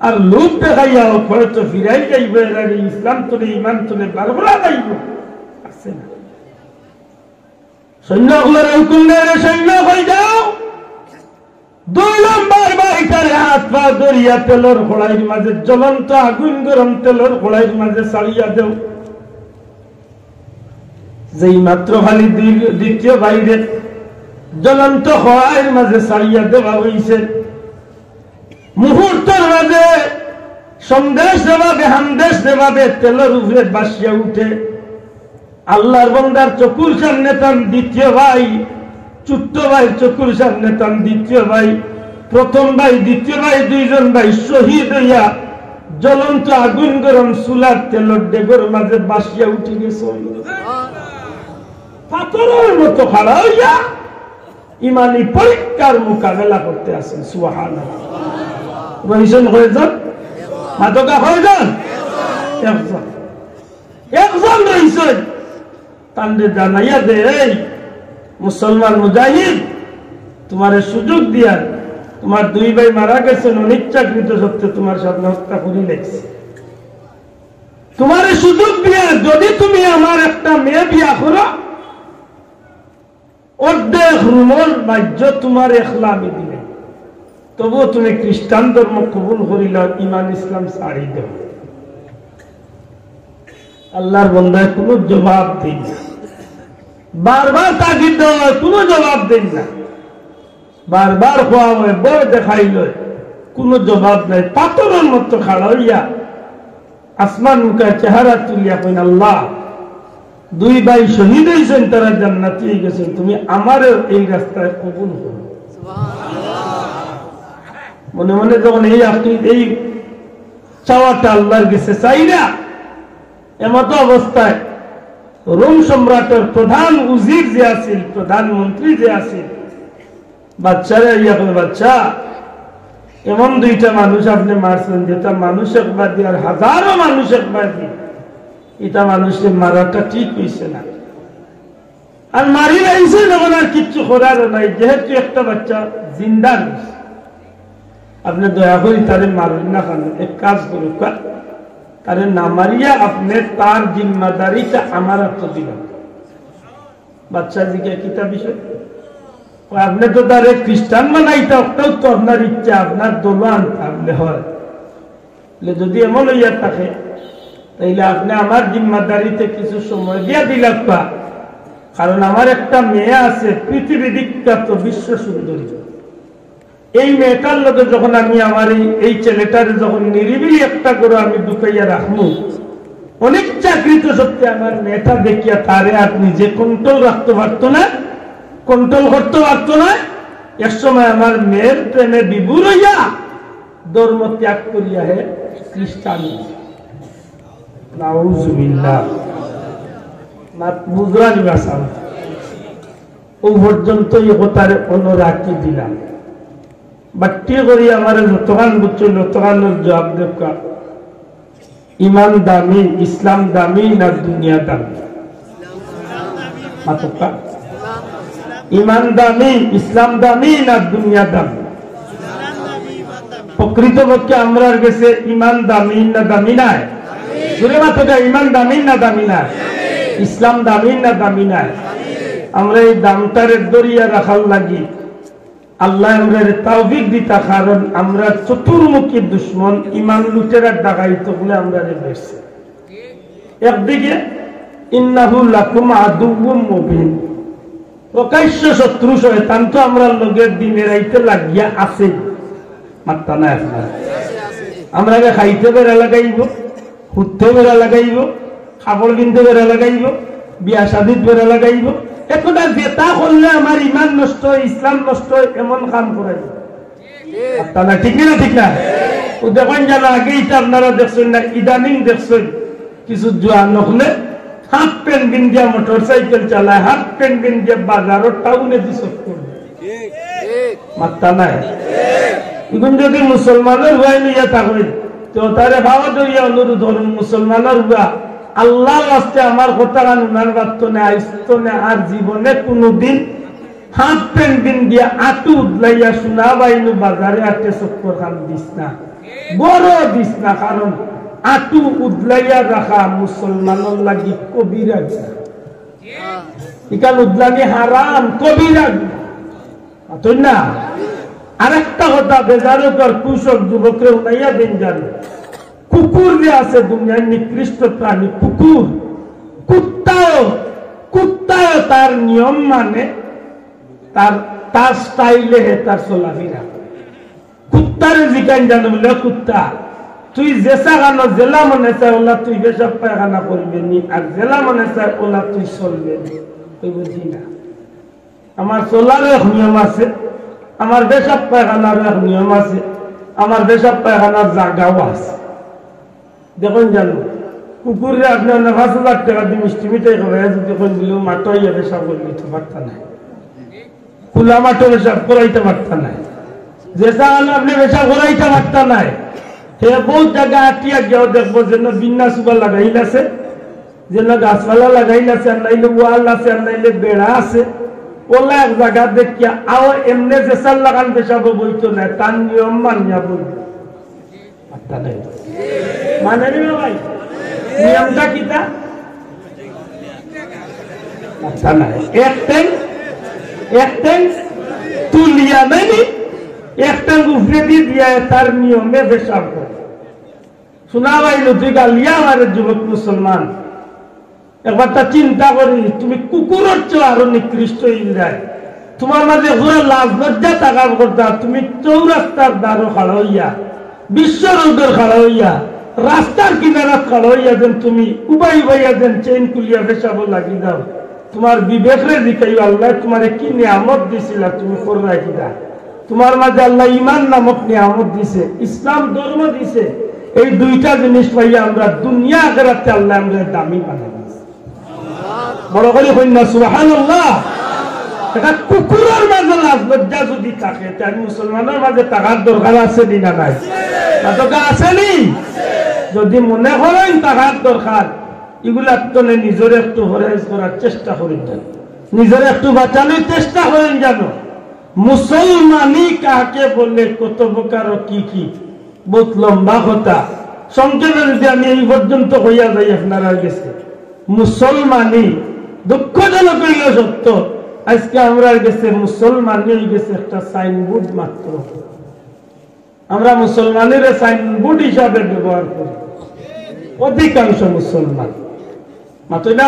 আর লোক দেখাইয়া হোক, হয়তো ফিরাই যাইবে, ইসলাম তোলে ইমান তোলে বারবার যাইব। আছে না সৈন্যগুলোর হুকুম দেয়, সৈন্য হয়ে যাও, দুই নম্বর বাইকারে হাত পা দরিয়া তেলের খোড়াইয়ের মাঝে, জ্বলন্ত আগুন গরম তেলের খোড়াইয়ের মাঝে ছাড়িয়া দেও। যেই মাত্র খালি দ্বিতীয় বাইরে জ্বলন্ত খোড়াইয়ের মাঝে ছাড়িয়া দেওয়া হয়েছে, মুহূর্তের মাঝে সন্দেশ দেবাবে হামদেশ দেবাবে তেলের উপরে বাসিয়া উঠে। আল্লাহর বান্দার চকুর সামনে তার দ্বিতীয় ভাই, ছোট্ট ভাই চকুর সামনে তার দ্বিতীয় ভাই, প্রথম ভাই দ্বিতীয় ভাই দুইজন ভাই শহীদ হইয়া জ্বলন্ত আগুন গরম চুলার তেলের ডেগর মাঝে বাসিয়া উঠে গেছে। পাথরের মতো খাড়া হইয়া ইমানি পরীক্ষার মোকাবেলা করতে আসেন। সুবহানাল্লাহ। রইছেন কয়জন? মাতকা কয়জন? একজন রইছেন। তান্ডে জানাইয়া দে, এই মুসলমান মুজাহিদ, তোমার সুযোগ দিয়া, তোমার দুই ভাই মারা গেছেন অনিচ্ছাকৃত সত্ত্বে, তোমার সামনে হত্যা করি লেগছে, তোমার সুযোগ দিয়া যদি তুমি আমার একটা মেয়ে বিয়া করো, অর্ধেক রুমর বাহ্য তোমার একলা আমি দিলে, তবুও তুমি খ্রিস্টান ধর্ম কবুল করিল, ইমান ইসলাম ছাড়ি দেব। আল্লাহর বান্দায় কোনো জবাব দিন না, বারবার তাগিদ দেওয়া হয়, কোনো জবাব দিন না, বারবার খোয়া হয়, বই দেখাইল, কোনো জবাব নাই। পাথরের মতো খাড়া হইয়া আসমান মুখে চেহারা তুলিয়া কইন, আল্লাহ দুই ভাই শহীদ হয়েছেন, তারা জান্নাতি হয়ে গেছেন, তুমি আমারও এই রাস্তায় কবুল করো। মনে মনে যখন এই আপনি এই চাওয়াটা আল্লাহর কাছে চাই না, এমত অবস্থায় রোম সম্রাটের প্রধান উজির যে আছিল, প্রধানমন্ত্রী যে আছিল, বাচ্চারা ইয়া করে, বাচ্চা এমন দুইটা মানুষ আপনি মারছেন, যেটা মানুষ একবার দিয়ে আর হাজারো মানুষ একবার দিয়ে, এটা মানুষের মারাটা ঠিক হয়েছে না, আর মারি রাইছে যখন আর কিচ্ছু করার নাই, যেহেতু একটা বাচ্চা জিন্দা রয়েছে, আপনি দয়া করে তারে মারবেন না কেন, এক কাজ করুক, তারে না মারিয়া আপনি তার জিম্মাদারিটা আমার হাতে দিবেন। বাচ্চা দিকে কিতা বিষয়, আপনি তো তারে খ্রিস্টান বানাইতে, ওটাও তো আপনার ইচ্ছা, আপনার দোলান আপনি হয়। যদি এমন হইয়া থাকে তাইলে আপনি আমার জিম্মাদারিতে কিছু সময় দিয়া দিলাম, কারণ আমার একটা মেয়ে আছে পৃথিবী বিখ্যাত বিশ্ব সুন্দরী। এই মেয়েটার লোকে যখন আমি আমার এই ছেলেটার যখন নিরিবিলি একটা করে আমি ঢুকাইয়া রাখবো, অনেক চাকরিত সত্যি আমার মেয়েটা দেখিয়া তারে আর নিজে কন্ট্রোল রাখতে পারতো না, কন্ট্রোল করতে পারতো না। এক সময় আমার মেয়ের প্রেমে বিভোর হইয়া ধর্ম ত্যাগ করিয়া হে খ্রিস্টান। নাউজুবিল্লাহ, বুঝরা নিবাসাম ও পর্যন্ত এই কথারে অনুরাখি দিলাম। বাট্টি করি আমার যতখান বুঝছো ততখানের জবাব দেখা। ইমান দামি, ইসলাম দামি না দুনিয়া দামি? মাতকা ইমান দামি, ইসলাম দামি না দুনিয়া দামি? প্রকৃতপক্ষে আমরা গেছে ইমান দামি না দামি নাই? জোরে মাতকা, ইমান দামি না দামি নাই? ইসলাম দামি না দামি নাই? আমরা এই দামটারে দরিয়া রাখার লাগি আল্লাহ আমরা তৌফিক দিতা, কারণ আমরা চতুর্মুখী দুশ্মন, ইমান লুটেরা ডাকাইত বলে আমরা বেরছে। একদিকে ইন্নাহু লাকুম আদুউম মুবিন, প্রকাশ্য শত্রু শয়তান তো আমরা লোকের দিনে রাইতে লাগিয়া আছে। মাত্তা না আপনার আমরা খাইতে বেড়া লাগাইব, ঘুরতে বেড়া লাগাইব, খাবার কিনতে বেড়া লাগাইব, বিয়া শাদিত বেড়া লাগাইব। এখন যেটা করলে আমার ইমান নষ্ট, ইসলাম নষ্ট, এমন কাম করাই না। ঠিক না? ঠিক না? ও দেখেন জানা আগে এটা আপনারা দেখছেন না, ইদানিং দেখছেন কিছু জোয়ান হলে half pant Bindiya motor cycle চালায়, হাফ প্যান্ট বিন্দিয়া বাজারও টাউনে দিশক করবে। মাত্তা নাই? এখন যদি মুসলমানের ভাই নিয়ে থাকবেন তো তারে ভাবা দইয়া অনুরোধ করুন, মুসলমানের বা আল্লাহ রাস্তে আমার কথা উনার বার্ত না, আর জীবনে কোনদিন হাত প্যান্ট বিন দিয়া আটু উদলাইয়া শোনা বাইনু বাজারে আটে চক্কর খান দিস না, বড় দিস না, কারণ আটু উদলাইয়া রাখা মুসলমানের লাগি কবিরা গুনাহ। ইকাল উদলানি হারাম, কবিরা গুনাহ না। আরেকটা কথা বেজারো কর কুশক যুবকরে উনাইয়া দিন জানো, কুকুর যে আছে দুনিয়ার নিকৃষ্ট প্রাণী কুকুর, কুত্তাও তার নিয়ম মানে, তার স্টাইলে হে তার চলাফেরা। কুত্তার জিকান জানো বলে, কুত্তা তুই যেসা গানো জেলা মনে চায় ওলা তুই পেশাব পায়খানা করবে নি, আর জেলা মনে চায় ওলা তুই চলবে নি, তুই বুঝি না। আমার চলারও এক নিয়ম আছে, আমার পেশাব পায়খানার এক নিয়ম আছে, আমার পেশাব পায়খানার জায়গাও আছে। দেখুন জানো কুকুরে আপনার ৫,০০০ টাকা দিয়ে মিষ্টি মিঠাই খাবে, যদি কোন দিলেও মাঠে পেশাব করতে পারত না, খোলা মাঠে পেশাব করাইতে পারত না, যে চান আপনি পেশাব করাইতে পারত না। সে বহুত জায়গা আটিয়া গিয়েও দেখবো যেন বিন্যাস সুবা লাগাইল আছে, যেন গাছপালা লাগাইল আছে, আর নাইলে ওয়াল আছে, আর নাইলে বেড়া আছে। ওলা এক জায়গা দেখিয়া আও এমনি জেসার লাগান পেশাব বইতো না, তার নিয়ম মানিয়া বই মানে ভাই নিয়মটা কিতা একটাই তুলিয়া নেই, একটা গুফরে দিয়ে তার নিয়মে পেশাব করে। শোনা পাইল তুই গালিয়া আমার যুবক মুসলমান, একবার তা চিন্তা করি, তুমি কুকুরের চেয়ে আরো নিকৃষ্ট ইন্দ্রায়, তোমার মাঝে পুরো লাজ লজ্জা টাকা করতা, তুমি চৌরাস্তার দ্বারও খাড়া হইয়া, বিশ্ব রোডের খাড়া হইয়া, রাস্তার কিনারা খাড়া হইয়া যেন তুমি উবাই উবাইয়া যেন চেইন কুলিয়া পেশাব লাগি দাও। তোমার বিবেকরে দিকাই আল্লাহ তোমার কি নিয়ামত দিছিল, তুমি করলাই কিনা? তোমার মাঝে আল্লাহ ইমান নামক নিয়ামত দিছে, ইসলাম ধর্ম দিছে। এই দুইটা জিনিস পাইয়া আমরা দুনিয়া আখিরাতে আল্লাহ আমরা দামি বানাই দিয়েছে। বড় করে কইনা সুবহানাল্লাহ। এটা কুকুরের মাঝে লাজ লজ্জা যদি থাকে, তাই মুসলমানের মাঝে টাকার দরকার আছে না নাই? টাকা আছে নি? যদি মনে করেন টাকার দরকার, এগুলা তো নিজের একটু ফরেজ করার চেষ্টা করেন, জানো নিজের একটু বাঁচানোর চেষ্টা করেন, জানো মুসলমানি কাকে বলে, কত প্রকার কি কি, বহুত লম্বা কথা। সংক্ষেপে যদি আমি এই পর্যন্ত হইয়া যাই আপনারা গেছে, মুসলমানি দুঃখজনক হইল সত্য, আজকে আমরা গেছে মুসলমানি হয়ে গেছে একটা সাইনবোর্ড মাত্র। আমরা মুসলমানের সাইনবোর্ড হিসাবে ব্যবহার করি অধিকাংশ মুসলমান, মাত্র না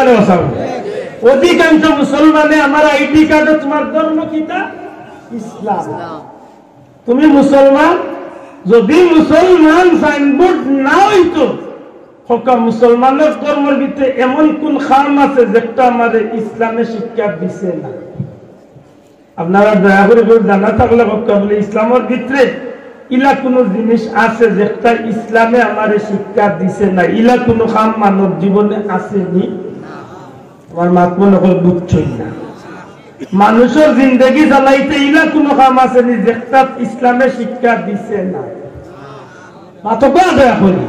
অধিকাংশ মুসলমানে আমার আইডি কার্ড, তোমার ধর্ম কিটা? ইসলাম। তুমি মুসলমান, যদি মুসলমান সাইনবোর্ড না হইতো, হকা মুসলমানের ধর্মের ভিতরে এমন কোন খাম আছে যেটা আমাদের ইসলামে শিক্ষা দিছে না? আপনারা দয়া করে জানা থাকলে হকা বলে ইসলামের ভিতরে ইলা কোনো জিনিস আছে যেটা ইসলামে আমাদের শিক্ষা দিছে না, ইলা কোনো খাম মানব জীবনে আসেনি? আমার মাত্র নকল বুঝছই না। মানুষের জিন্দগি চালাইতে ইলা কোনো কাম আসেনি যেটা ইসলামে শিক্ষা দিছে না। মাত্র দয়া করি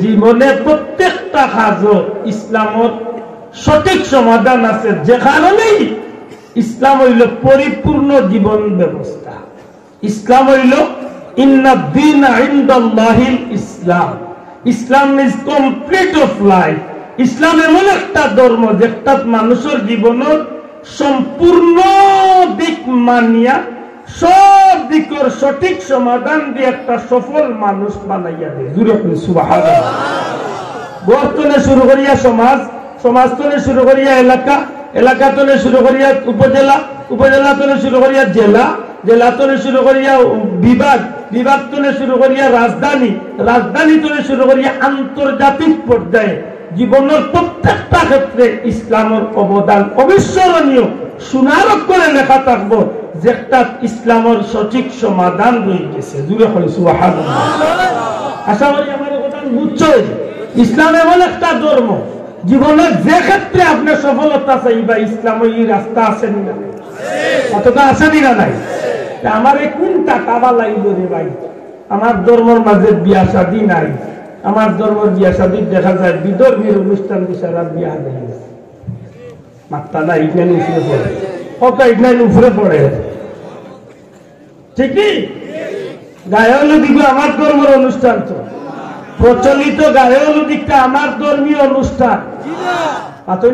জীবনে প্রত্যেকটা কাজ ইসলামত সঠিক সমাধান আছে, যে কারণেই ইসলাম হইল পরিপূর্ণ জীবন ব্যবস্থা। ইসলাম হইল ইন্নাদ দীনা ইনদাল্লাহিল ইসলাম, ইসলাম ইজ কমপ্লিট অফ লাইফ। ইসলাম এমন একটা ধর্ম যেটা মানুষের জীবনের সম্পূর্ণ দিক মানিয়া সব দিকের সঠিক সমাধান দিয়ে একটা সফল মানুষ বানাইয়া দেয়। জুড়ে সুবহানাল্লাহ। বর্তমানে শুরু করিয়া সমাজ, সমাজ তলে শুরু করিয়া এলাকা, এলাকা তলে শুরু করিয়া উপজেলা, উপজেলা তলে শুরু করিয়া জেলা, জেলা তলে শুরু করিয়া বিভাগ, বিভাগ তলে শুরু করিয়া রাজধানী, রাজধানী তলে শুরু করিয়া আন্তর্জাতিক পর্যায়ে জীবনের প্রত্যেকটা ক্ষেত্রে ইসলামের অবদান অবিস্মরণীয়। সোনার অক্ষরে লেখা থাকবো যেটা ইসলামের সঠিক সমাধান রয়ে গেছে। জুড়ে হলে সুবহানাল্লাহ। আশা করি আমার কথা বুঝছই। ইসলাম এমন একটা ধর্ম, জীবনের যে ক্ষেত্রে আপনার সফলতা চাইবা ইসলাম এই রাস্তা আছে না? অতটা আসেনি না নাই? আমার কোনটা কাবা লাগল রে ভাই? আমার ধর্মের মাঝে বিয়া শাদী নাই। আমার ধর্মের বিয়া শাদী দেখা যায় বিধর্মীর অনুষ্ঠান সারা বিয়া দেয় মাত্রা না, ইগনাইন উপরে পড়ে, হকা ইগনাইন উপরে পড়ে। ঠিকই গায়ে হলুদ আমার ধর্মের অনুষ্ঠান, তো প্রচলিত গায়ে হলুদিকটা আমার ধর্মীয় অনুষ্ঠান।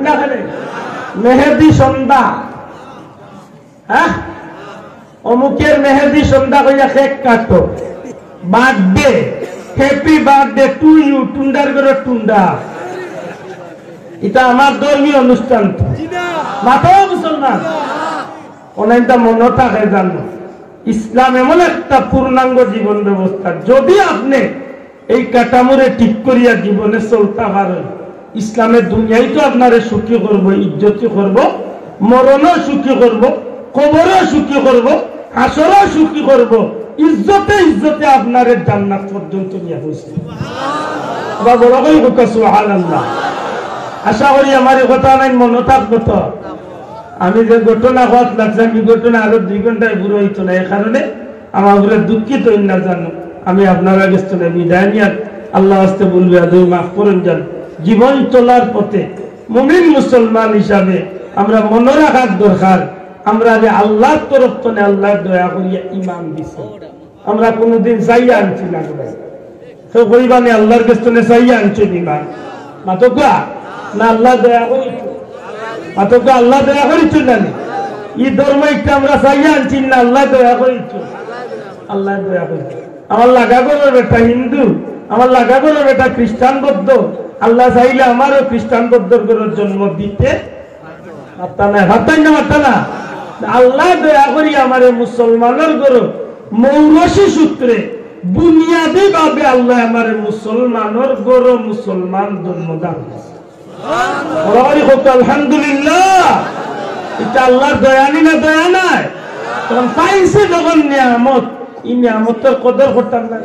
না খেলে মেহেদি সন্ধ্যা, হ্যাঁ অমুকের মেহেদি সন্ধ্যা কইয়া কেক কাটো, birthday, happy birthday to you, টুন্ডার করে টুন্ডা, এটা আমার ধর্মীয় অনুষ্ঠান। মাথাও মুসলমান অনেকটা মনে থাকে জানো, ইসলাম এমন একটা পূর্ণাঙ্গ জীবন ব্যবস্থা। যদি আপনি এই কাঠামোরে ঠিক করিয়া জীবনে চলতে পারেন, ইসলামের দুনিয়ায় তো আপনারে সুখী করবো, ইজ্জতি করব, মরণও সুখী করব, কবরও সুখী করব, হাসরও সুখী করব, ইজ্জতে ইজ্জতে আপনার জান্নাত পর্যন্ত নিয়ে হয়েছে। বড় করে সুবহানাল্লাহ। আশা করি আমার কথা নাই মনে থাকবো। তো আমি যে ঘটনা হওয়ার লাগলাম, এই ঘটনা আরো 2 ঘন্টায় বুড়ো হইতো না, এই কারণে আমার উপরে দুঃখিত না জানো। আমি আপনারা গেছি বিদায় নিয়ে আল্লাহ আসতে বলবে আদৌ মাফ করেন যান। জীবন চলার পথে মুমিন মুসলমান হিসাবে আমরা মনে রাখার দরকার, আমরা যে আল্লাহর তরফ থেকে আল্লাহ দয়া করিয়া ইমান দিছে, আমরা কোনোদিন চাইয়া আনছি না। তো কইবানি আল্লাহর কাছ থেকে চাইয়া আনছি ইমান মাতকা না, আল্লাহ দয়া করি, মাতকা আল্লাহ দয়া করিছ জানি। এই ধর্ম একটা আমরা চাইয়া আনছি না, আল্লাহ দয়া করিছ, আল্লাহ দয়া করি। আমার লাগা করো বেটা হিন্দু, আমার লাগা করো বেটা খ্রিস্টান বৌদ্ধ, আল্লাহ চাইলে আমারও খ্রিস্টান বৌদ্ধর ঘরের জন্ম দিতে পারতা না, ভাবতাই না পারতা না। আল্লাহ দয়া করি আমার মুসলমানের ঘর মৌরসী সূত্রে বুনিয়াদী ভাবে আল্লাহ আমার মুসলমানের ঘর মুসলমান জন্মদান। আলহামদুলিল্লাহ, এটা আল্লাহর দয়ানি না দয়া নাই? তখন পাইছে যখন নিয়ামত, এই নিয়ামতের কদর করতাম না,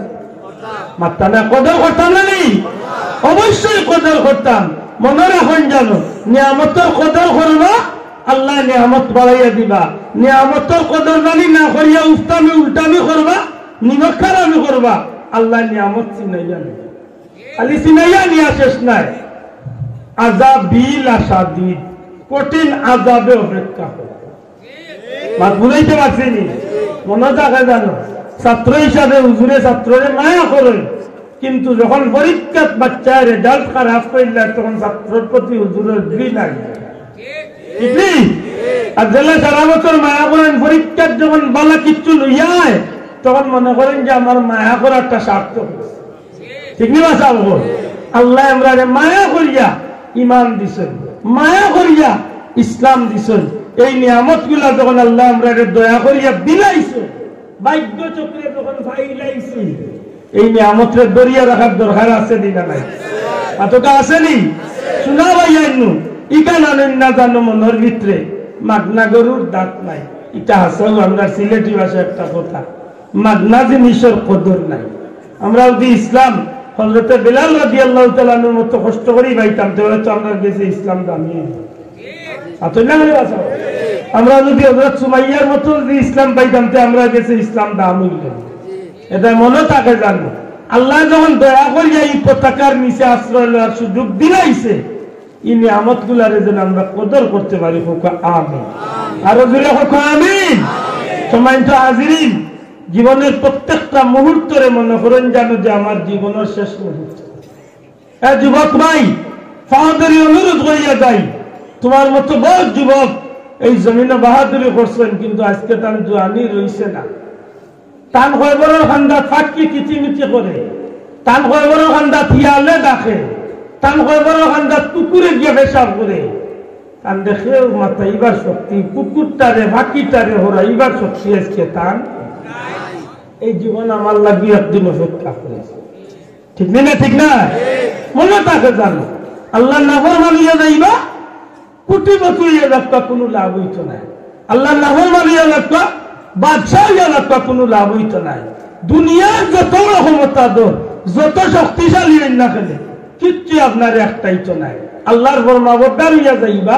মাত্রা না কদর করতাম না, অবশ্যই কদর করতাম। মনে রাখুন জানো, নিয়ামতের কদর করবা আল্লাহ নিয়ামত বাড়াইয়া দিবা। নিয়ামতের কদর জানি না করিয়া উস্তামি উল্টামি করবা, নিমখারামি করবা, আল্লাহ নিয়ামত চিনাইয়া নেই। খালি চিনাইয়া নিয়া শেষ নাই, আযাবিল আশাদিদ, কঠিন আযাবে অপেক্ষা করে। মাত বুঝাইতে পারছিনি মনে থাকে জানো ছাত্র হিসাবে হুজুরে ছাত্ররে মায়া করেন কিন্তু যখন পরীক্ষার বাচ্চার রেজাল্ট খারাপ করলে তখন ছাত্রের প্রতি হুজুরের ঘৃণা নাই ঠিক আর জেলা সারা বছর মায়া করেন পরীক্ষার যখন বালা কিচ্ছু লইয়ায় তখন মনে করেন যে আমার মায়া করারটা সার্থক ঠিক নি বাসা আল্লাহ আমরা মায়া করিয়া ইমান দিছেন মায়া করিয়া ইসলাম দিছেন এই নিয়ামত গুলা যখন আল্লাহ আমরা দয়া করিয়া বিলাইছে ভাগ্য চক্রে যখন ফাইলাইছি এই নিয়ামতের দরিয়া রাখার দরকার আছে দিনা নাই আতকা আসেনি শোনা ভাইয়া ইকান আনেন না জানো মনের ভিতরে মাগনা গরুর দাঁত নাই এটা হাসাও আমরা সিলেটি ভাষা একটা কথা মাগনা জিনিসের কদর নাই আমরা যদি ইসলাম হযরতে বেলাল রাদিয়াল্লাহু তাআলা আনহুর মতো কষ্ট করেই পাইতাম তাহলে তো আমরা গেছে ইসলাম দামি আমরা যদি হযরত সুমাইয়ার মতো যদি ইসলাম পাইতাম তো আমরা গেছে ইসলাম দাম হইল এটা মনে থাকে জানো আল্লাহ যখন দয়া করিয়া এই পতাকার নিচে আশ্রয় লওয়ার সুযোগ দিলাইছে এই নিয়ামত গুলারে যেন আমরা কদর করতে পারি আমিন আরো জোরে আমিন সম্মানিত হাজিরিন জীবনের প্রত্যেকটা মুহূর্তে মনে করেন জানো যে আমার জীবনের শেষ মুহূর্ত যুবক ভাই ফাহাদুরি অনুরোধ করিয়া যাই তোমার মতো বহু যুবক এই জমিনে বাহাদুরি করছেন কিন্তু আজকে তার জোয়ানি রইছে না তান কয়বরের খান্দা ফাঁকি কিচিমিচি করে তান কয়বরের খান্দা থিয়ালে ডাকে তান কয়বরের খান্দা কুকুরে গিয়ে পেশাব করে তান দেখে মাথাইবার শক্তি কুকুরটারে ফাঁকিটারে হরাইবার শক্তি আজকে তান এই জীবন আমার লাগি একদিন অপেক্ষা করেছে ঠিক না ঠিক না মনে থাকে জানো আল্লাহ নাফরমানিয়া যাইবা কোটি বছর যাত্রা কোনো লাভ হইত নাই আল্লাহ নাফরমানিয়া যাত্রা বাদশাহ যাত্রা কোনো লাভ হইত নাই দুনিয়ার যত ক্ষমতা দর যত শক্তিশালী না খেলে কিচ্ছু আপনার একটাই তো নাই আল্লাহর ফরমাবরদার হইয়া যাইবা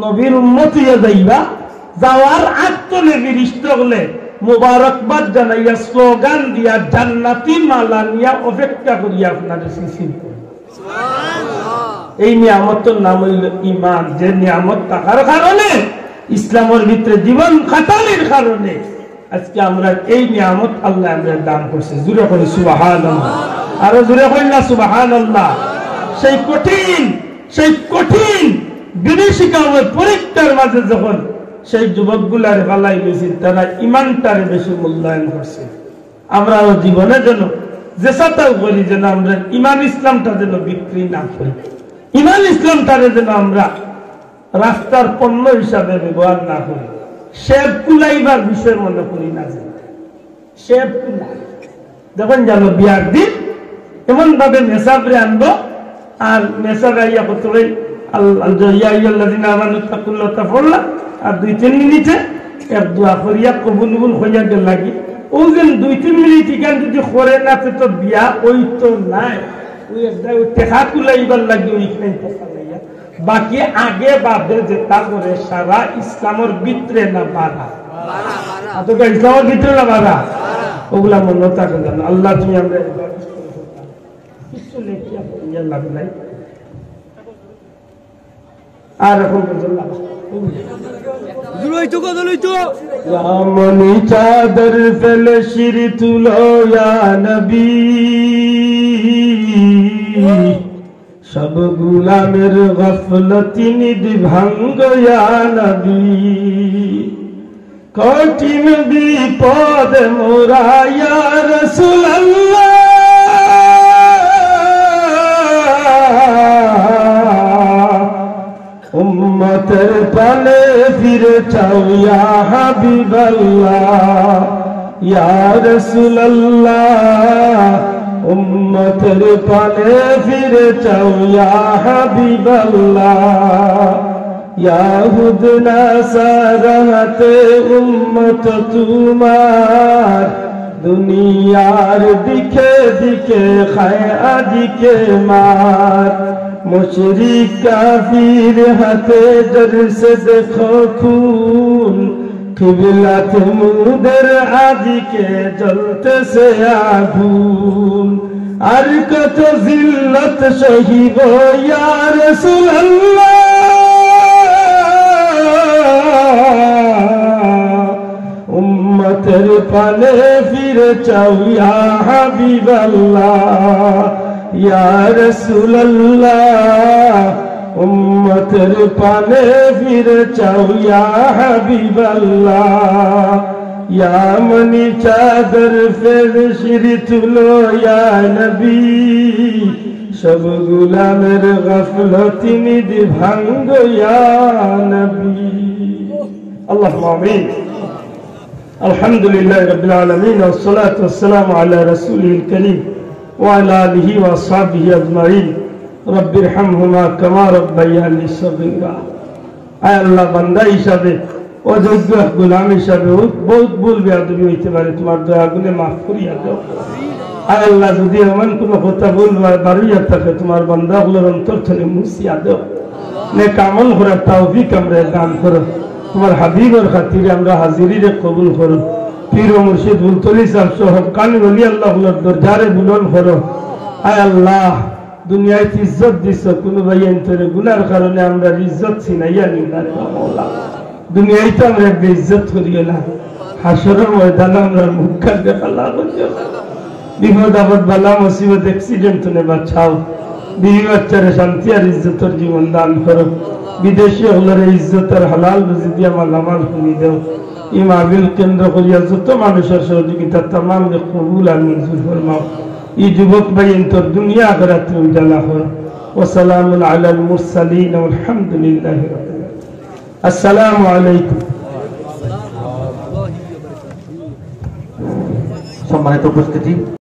নবীর উম্মত হইয়া যাইবা যাওয়ার আগ তো নবীর ইষ্ট হলে মুবারকবাদ জানাইয়া স্লোগান দিয়া জান্নাতি মালা নিয়া অপেক্ষা করিয়া আপনাদের সিসির করে এই নিয়ামতের নাম হইল ইমান যে নিয়ামত থাকার কারণে ইসলামের ভিতরে জীবন খাটানোর কারণে আজকে আমরা এই নিয়ামত আল্লাহ আমরা দান করছে জুড়ে করি সুবহানাল্লাহ আরো জুড়ে করি না সুবহানাল্লাহ সেই কঠিন বিদেশিকামের পরীক্ষার মাঝে যখন সেই যুবকগুলার ফালাই গেছি তারা ইমানটারে বেশি মূল্যায়ন করছে আমরা জীবনে যেন যেসাটাও করি যেন আমরা ইমান ইসলামটা যেন বিক্রি না করি ইমান ইসলামটারে যেন আমরা রাস্তার পণ্য হিসাবে ব্যবহার না করি শেভ কুলাইবার বিষয় মনে করি না যে শেভ কুলাই যখন জানো বিয়ার দিন এমন ভাবে মেসাবরে আনবো আর মেসাবে আইয়া কত আর 2-3 মিনিটে এক দোয়া করিয়া কবুল হইয়া গেল লাগি ও যেন 2-3 মিনিট এখান যদি করে না তো বিয়া ওই তো নাই ওই টেকা কুলাইবার লাগি ওইখানে বাকি আগে বাদে যেটা করে সারা ইসলামের ভিতরে না বাধা ইসলামের ভিতরে না বাধা ওগুলা মনে থাকে জানো আল্লাহ তুমি আমরা কিছু লেখিয়া করিয়া লাভ নাই আর মনি চাদর ফেলে শির তুলো ইয়া নবী সব গুলামের গফলতি নিদ ভাঙ্গ ইয়া নবী কঠিন বিপদ মোরা ইয়া রাসূলুল্লাহ উম্মতের পালে ফিরে চাও ইয়া হাবিবাল্লাহ ইয়া রাসূলুল্লাহ উম্মতের পালে ফিরে চাও ইয়া হাবিবাল্লাহ ইয়াহুদ নাসারাতে উম্মত তোমার দুনিয়ার দিকে দিকে খায় আজিকে মার মুশরিক কাফির হাতে দরসে দেখো খুন কিবলাত মুদের আজিকে জ্বলতেছে আগুন আর কত জিল্লত সহিব ইয়া রাসূলুল্লাহ পানে ফিরে চাও ইয়া হাবিবাল্লাহ ইয়া রাসূলুল্লাহ উম্মতের পানে ফিরে চাও ইয়া হাবিবাল্লাহ ইয়া মনি চাদর ফেরশিরি তুলো ইয়া নবী সব গুলামের গফলতি নিধি ভাঙ্গো ইয়া নবী আল্লাহুম্মা আমিন আলহামদুলিল্লাহি রাব্বিল আলামিন ওয়াস সালাতু ওয়াস সালামু আলা রাসূলিল কারীম ওয়া আলা আলিহি ওয়া আসহাবিহি আজমাইন রব্বিরহামহুমা কামা রাব্বায়ানি সগীরা আয় আল্লাহ বান্দা হিসাবে অযোগ্য গোলাম হিসাবে বহুত ভুল বেয়াদবি হইতে পারে তোমার দয়া গুণে মাফ করিয়া দাও আয় আল্লাহ যদি এমন কোনো কথা ভুল বাড়িয়া থাকে তোমার বান্দাগুলোর অন্তর থেকে মুছিয়া দাও নেক আমল করার তৌফিক আমরা দান করো তোমার হাবিবের খাতিরে আমরা হাজিরিরে কবুল করো পীর ও মুর্শিদ বুলতলি সাহেব সহ কানি ওলি আল্লাহর দরজারে বুলন্দ করো আয় আল্লাহ দুনিয়ায় ইজ্জত দিছ কোনো ভাই অন্তরে গুনার কারণে আমরা ইজ্জত ছিনাইয়া নিলাম মাওলা দুনিয়ায় তো আমরা ইজ্জত করিও না হাসরের ময়দানে আমরা মুখ কাটে আল্লাহ বলিও বিপদ আপদ বালা মুসিবত অ্যাক্সিডেন্ট হলে বাঁচাও বিবি বাচ্চারে শান্তি আর ইজ্জতের জীবন দান করো বিদেশি হলের ইজ্জতের হালাল রুজি দিয়া মালামাল শুনি দেও এই মাহফিল কেন্দ্র করিয়া যত মানুষের সহযোগিতা তামাম কবুল আর মঞ্জুর ফরমাও এই যুবক ভাই তোর দুনিয়া আখিরাত উজালা করো ওয়া সালামুন আলাল মুরসালিন আলহামদুলিল্লাহি রাব্বিল আলামিন আসসালামু আলাইকুম সম্মানিত উপস্থিতি।